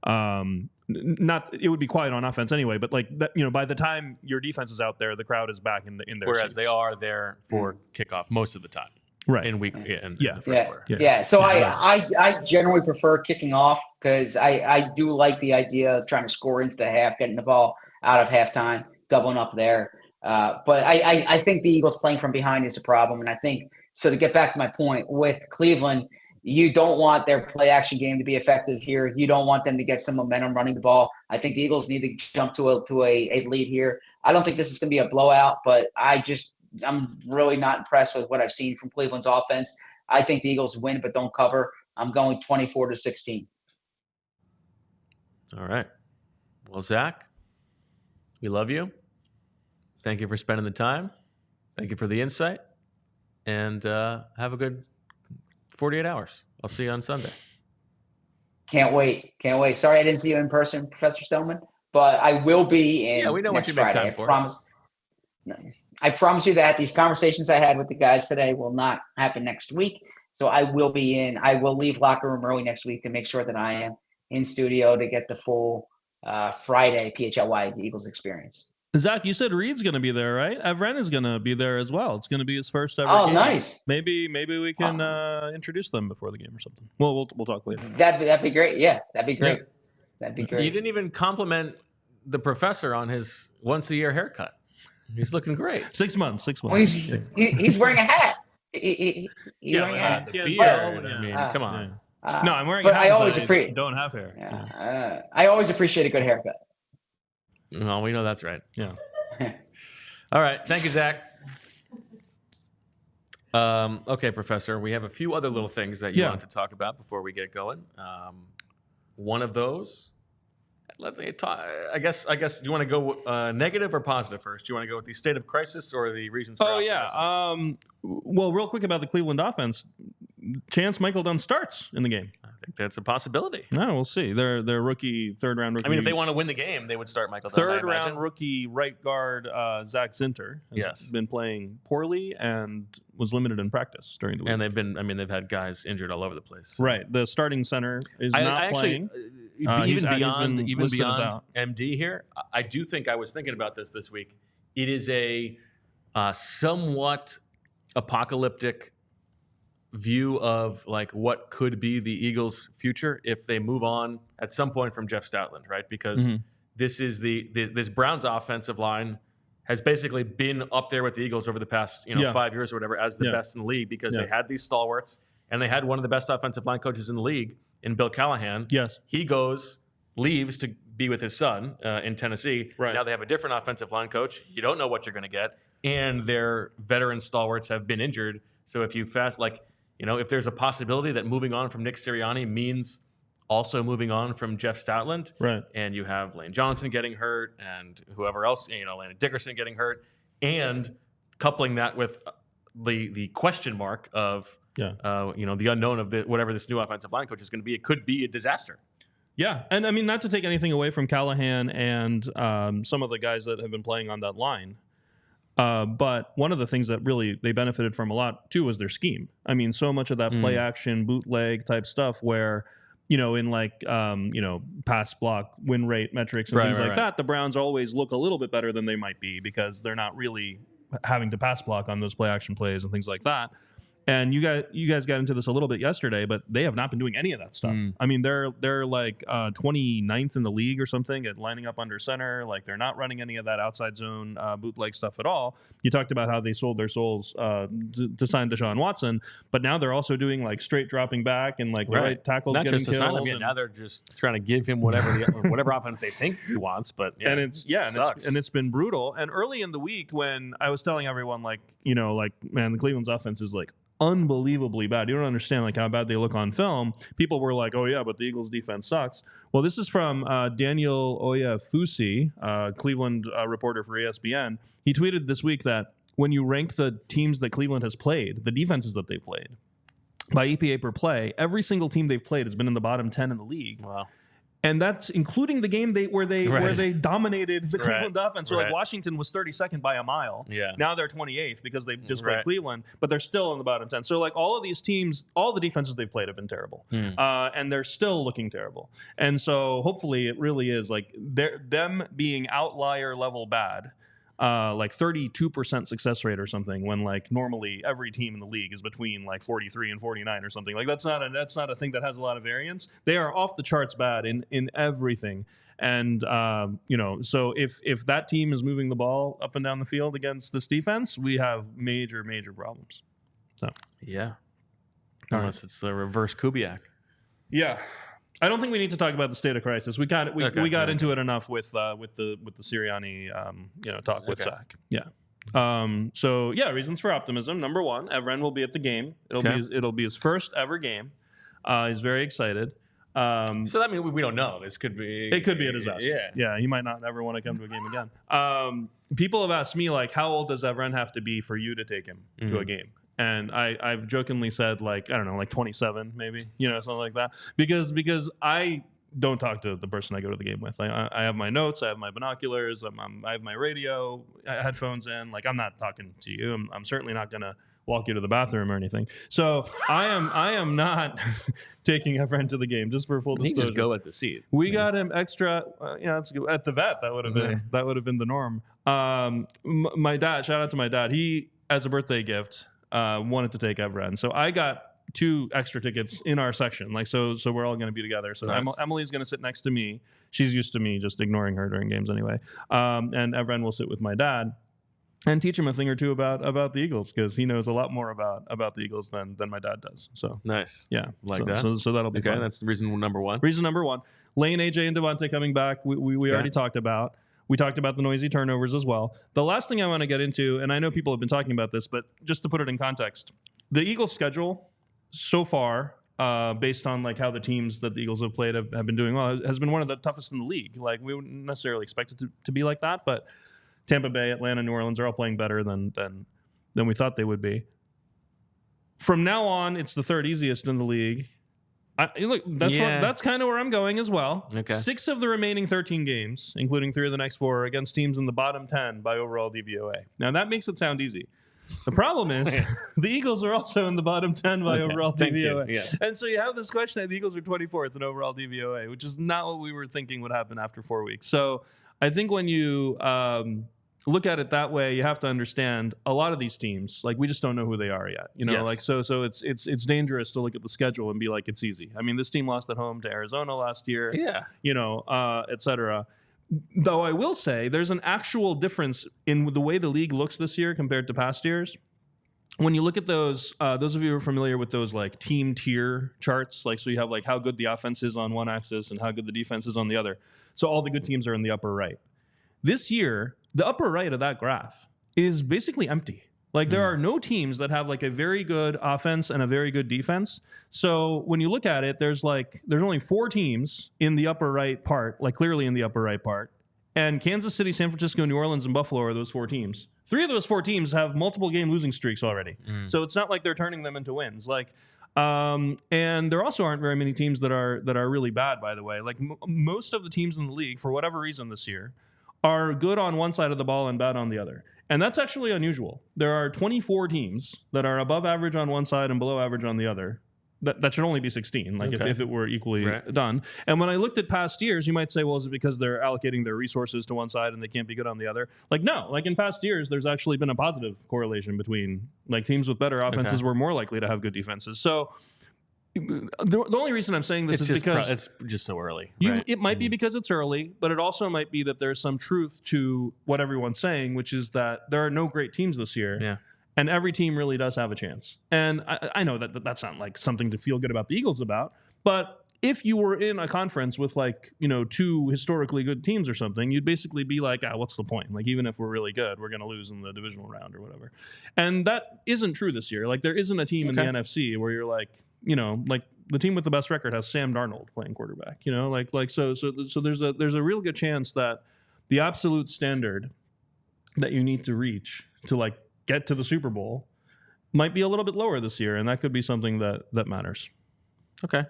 It would be quiet on offense anyway, but like that, by the time your defense is out there, the crowd is back in their whereas seats. They are there for kickoff most of the time. Right. In week in yeah. the first quarter. Yeah. So I generally prefer kicking off because I do like the idea of trying to score into the half, getting the ball out of halftime, doubling up there. But I think the Eagles playing from behind is a problem. And I think, so to get back to my point, with Cleveland, you don't want their play action game to be effective here. You don't want them to get some momentum running the ball. I think the Eagles need to jump to a lead here. I don't think this is going to be a blowout, but I'm really not impressed with what I've seen from Cleveland's offense. I think the Eagles win, but don't cover. I'm going 24-16. All right. Well, Zach, we love you. Thank you for spending the time. Thank you for the insight. And have a good 48 hours. I'll see you on Sunday. Can't wait. Sorry I didn't see you in person, Professor Selman, but I will be in. Yeah, we know next what you make Friday. time for. I promise you that these conversations I had with the guys today will not happen next week. So I will be in. I will leave locker room early next week to make sure that I am in studio to get the full Friday PHLY Eagles experience. Zach, you said Reed's going to be there, right? Evren is going to be there as well. It's going to be his first ever game. Nice. Maybe we can introduce them before the game or something. Well, we'll talk later. That'd be great. Yeah, that'd be great. Yeah. That'd be great. You didn't even compliment the professor on his once-a-year haircut. He's looking great. 6 months. Well, he's wearing a hat. He's wearing a hat. The beard. I mean, come on. No, I'm wearing but a hat. I always don't have hair. Yeah. I always appreciate a good haircut. No, we know that's right. Yeah. All right. Thank you, Zach. Okay, Professor. We have a few other little things that you want to talk about before we get going. One of those, let me talk. I guess. Do you want to go negative or positive first? Do you want to go with the state of crisis or the reasons for optimism? Well, real quick about the Cleveland offense. Chance Michael Dunn starts in the game. I think that's a possibility. No, we'll see. They're third round rookie. I mean, if they want to win the game, they would start Michael Dunn. Third round rookie right guard Zach Zinter has been playing poorly and was limited in practice during the week. And they've had guys injured all over the place. Right. The starting center is not playing. Even beyond MD here, I do think I was thinking about this week. It is a somewhat apocalyptic view of like what could be the Eagles' future if they move on at some point from Jeff Stoutland, right? Because this is this Browns offensive line has basically been up there with the Eagles over the past 5 years or whatever as the best in the league because they had these stalwarts and they had one of the best offensive line coaches in the league in Bill Callahan. Yes, he leaves to be with his son in Tennessee. Right now they have a different offensive line coach. You don't know what you're going to get, and their veteran stalwarts have been injured. So if you if there's a possibility that moving on from Nick Sirianni means also moving on from Jeff Stoutland, right? And you have Lane Johnson getting hurt and whoever else, Landon Dickerson getting hurt, and coupling that with the question mark of the unknown of whatever this new offensive line coach is going to be, it could be a disaster. Yeah, and I mean, not to take anything away from Callahan and some of the guys that have been playing on that line. But one of the things that really they benefited from a lot too was their scheme. I mean, so much of that play action, bootleg type stuff where, in pass block, win rate metrics and things like that, the Browns always look a little bit better than they might be because they're not really having to pass block on those play action plays and things like that. And you guys got into this a little bit yesterday, but they have not been doing any of that stuff. I mean, they're like 29th in the league or something at lining up under center. Like they're not running any of that outside zone bootleg stuff at all. You talked about how they sold their souls to sign Deshaun Watson, but now they're also doing like straight dropping back and like the right tackles not getting just to killed. Sign them, now they're just trying to give him whatever offense they think he wants. But it's been brutal. And early in the week when I was telling everyone man, the Cleveland's offense is like unbelievably bad. You don't understand like how bad they look on film. People were like, "Oh yeah, but the Eagles' defense sucks." Well, this is from Daniel Oyefusi, Cleveland reporter for ESPN. He tweeted this week that when you rank the teams that Cleveland has played, the defenses that they've played by EPA per play, every single team they've played has been in the bottom 10 in the league. Wow. And that's including the game where they dominated the Cleveland offense. So like Washington was 32nd by a mile. Yeah. Now they're 28th because they just played Cleveland, but they're still in the bottom 10. So like all of these teams, all the defenses they've played have been terrible, and they're still looking terrible. And so hopefully it really is like them being outlier level bad. Like 32% success rate or something, when like normally every team in the league is between like 43 and 49 or something. Like that's not a thing that has a lot of variance. They are off the charts bad in everything. And so if that team is moving the ball up and down the field against this defense, we have major problems. So unless it's a reverse Kubiak. Yeah. I don't think we need to talk about the state of crisis. We got into it enough with the Sirianni talk with Zach. Yeah. Reasons for optimism. Number one, Evren will be at the game. It'll be his first ever game. He's very excited. So that means we don't know. It could be a disaster. Yeah. He might not ever want to come to a game again. People have asked me like, how old does Evren have to be for you to take him to a game? And I've jokingly said like, I don't know, like 27 maybe, something like that. Because I don't talk to the person I go to the game with. I have my notes, I have my binoculars, I have my radio headphones in. Like I'm not talking to you. I'm certainly not going to walk you to the bathroom or anything. So I am not taking Evren to the game, just for full disclosure. He just go at the seat. We got him extra. That's good. At the vet. That would have been the norm. My dad. Shout out to my dad. He, as a birthday gift, wanted to take Evren, so I got 2 extra tickets in our section. Like so we're all going to be together. So nice. Emily's going to sit next to me. She's used to me just ignoring her during games anyway. And Evren will sit with my dad and teach him a thing or two about the Eagles, because he knows a lot more about the Eagles than my dad does. So nice. Yeah. That. So that'll be fun. That's reason number one. Reason number one. Lane, AJ, and DeVonta coming back. We already talked about. We talked about the noisy turnovers as well. The last thing I want to get into, and I know people have been talking about this, but just to put it in context, the Eagles' schedule so far, based on like how the teams that the Eagles have played have been doing well, has been one of the toughest in the league. Like, we wouldn't necessarily expect it to be like that, but Tampa Bay, Atlanta, New Orleans are all playing better than we thought they would be. From now on, it's the 3rd easiest in the league. That's kind of where I'm going as well. Okay. 6 of the remaining 13 games, including 3 of the next 4, are against teams in the bottom 10 by overall DVOA. Now, that makes it sound easy. The problem is the Eagles are also in the bottom 10 by overall DVOA. Yeah. And so you have this question that the Eagles are 24th in overall DVOA, which is not what we were thinking would happen after 4 weeks. So I think when you look at it that way, you have to understand a lot of these teams, like, we just don't know who they are yet. So it's dangerous to look at the schedule and be like, it's easy. I mean, this team lost at home to Arizona last year. Yeah. Et cetera. Though I will say there's an actual difference in the way the league looks this year compared to past years. When you look at those of you who are familiar with those like team tier charts, like, so you have like how good the offense is on one axis and how good the defense is on the other. So all the good teams are in the upper right. This year, the upper right of that graph is basically empty. Like, there are no teams that have like a very good offense and a very good defense. So when you look at it, there's only 4 teams in the upper right part, like clearly in the upper right part. And Kansas City, San Francisco, New Orleans, and Buffalo are those 4 teams. 3 of those 4 teams have multiple game losing streaks already. So it's not like they're turning them into wins. Like, and there also aren't very many teams that are really bad, by the way. Like, most of the teams in the league, for whatever reason this year, are good on one side of the ball and bad on the other. And that's actually unusual. There are 24 teams that are above average on one side and below average on the other. That should only be 16, like, if it were equally done. And when I looked at past years, you might say, well, is it because they're allocating their resources to one side and they can't be good on the other? Like, no. Like, in past years, there's actually been a positive correlation between, like, teams with better offenses were more likely to have good defenses. So the only reason I'm saying this is because it's just so early. It might be because it's early, but it also might be that there's some truth to what everyone's saying, which is that there are no great teams this year. Yeah. And every team really does have a chance. And I know that's not like something to feel good about the Eagles about, but if you were in a conference with 2 historically good teams or something, you'd basically be like, what's the point? Like, even if we're really good, we're going to lose in the divisional round or whatever. And that isn't true this year. Like, there isn't a team in the NFC where you're like, like, the team with the best record has Sam Darnold playing quarterback, so there's a real good chance that the absolute standard that you need to reach to like get to the Super Bowl might be a little bit lower this year, and that could be something that matters. Okay.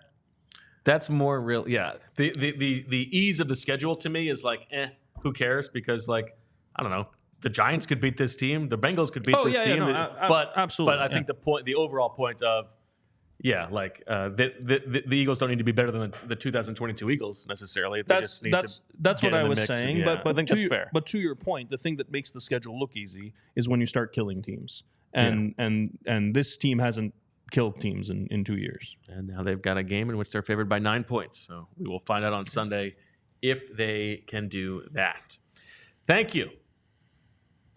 That's more real. Yeah. The ease of the schedule to me is like, who cares? Because, like, I don't know, the Giants could beat this team, the Bengals could beat this team. But absolutely. But I think the overall point of the Eagles don't need to be better than the 2022 Eagles necessarily. That's what I was saying. But I think that's fair. But to your point, the thing that makes the schedule look easy is when you start killing teams, and this team hasn't killed teams in 2 years. And now they've got a game in which they're favored by 9 points. So we will find out on Sunday if they can do that. Thank you.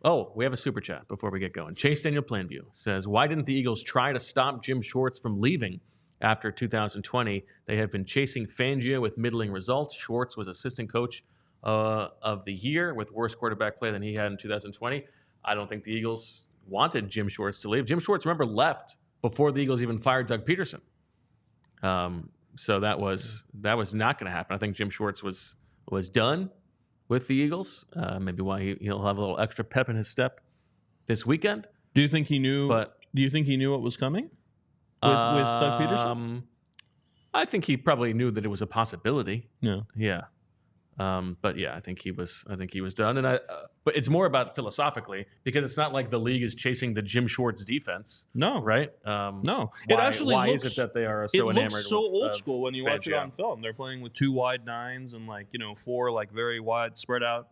Oh, we have a super chat before we get going. Chase Daniel Plainview says, why didn't the Eagles try to stop Jim Schwartz from leaving after 2020? They have been chasing Fangio with middling results. Schwartz was assistant coach of the year with worse quarterback play than he had in 2020. I don't think the Eagles wanted Jim Schwartz to leave. Jim Schwartz, remember, left before the Eagles even fired Doug Peterson. So that was not going to happen. I think Jim Schwartz was done with the Eagles. Maybe why he'll have a little extra pep in his step this weekend. Do you think he knew? Do you think he knew what was coming with Doug Peterson? I think he probably knew that it was a possibility. Yeah. Yeah. But yeah, I think he was done. And but it's more about philosophically, because it's not like the league is chasing the Jim Schwartz defense. No, right? No. It actually why is it that they are so enamored? It looks so with, old school when you watch it on film. They're playing with 2 wide 9s and 4 very wide spread out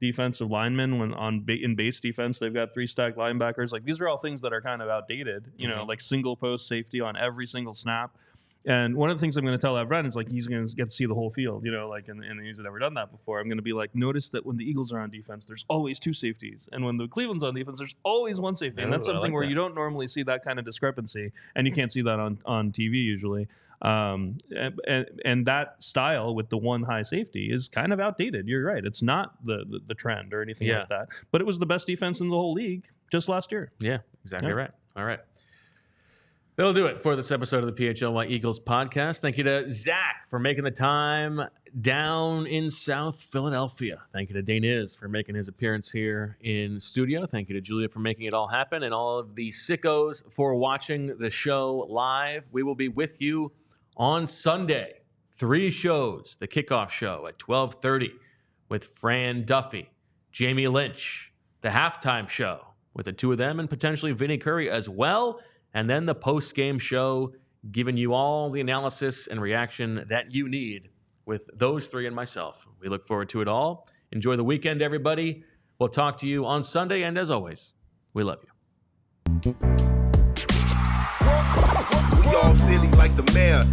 defensive linemen. When in base defense they've got 3 stacked linebackers. These are all things that are kind of outdated. Like single post safety on every single snap. And one of the things I'm going to tell that friend is he's going to get to see the whole field, and he's never done that before. I'm going to be notice that when the Eagles are on defense, there's always 2 safeties. And when the Cleveland's on defense, there's always 1 safety. And that's something where you don't normally see that kind of discrepancy. And you can't see that on TV usually. And that style with the 1 high safety is kind of outdated. You're right. It's not the trend or anything like that. But it was the best defense in the whole league just last year. Yeah, exactly right. All right. That'll do it for this episode of the PHLY Eagles podcast. Thank you to Zach for making the time down in South Philadelphia. Thank you to Deniz for making his appearance here in studio. Thank you to Julia for making it all happen, and all of the sickos for watching the show live. We will be with you on Sunday. 3 shows. The kickoff show at 12:30 with Fran Duffy, Jamie Lynch. The halftime show with the 2 of them and potentially Vinny Curry as well. And then the post-game show, giving you all the analysis and reaction that you need with those 3 and myself. We look forward to it all. Enjoy the weekend, everybody. We'll talk to you on Sunday. And as always, we love you. We all silly like the mayor.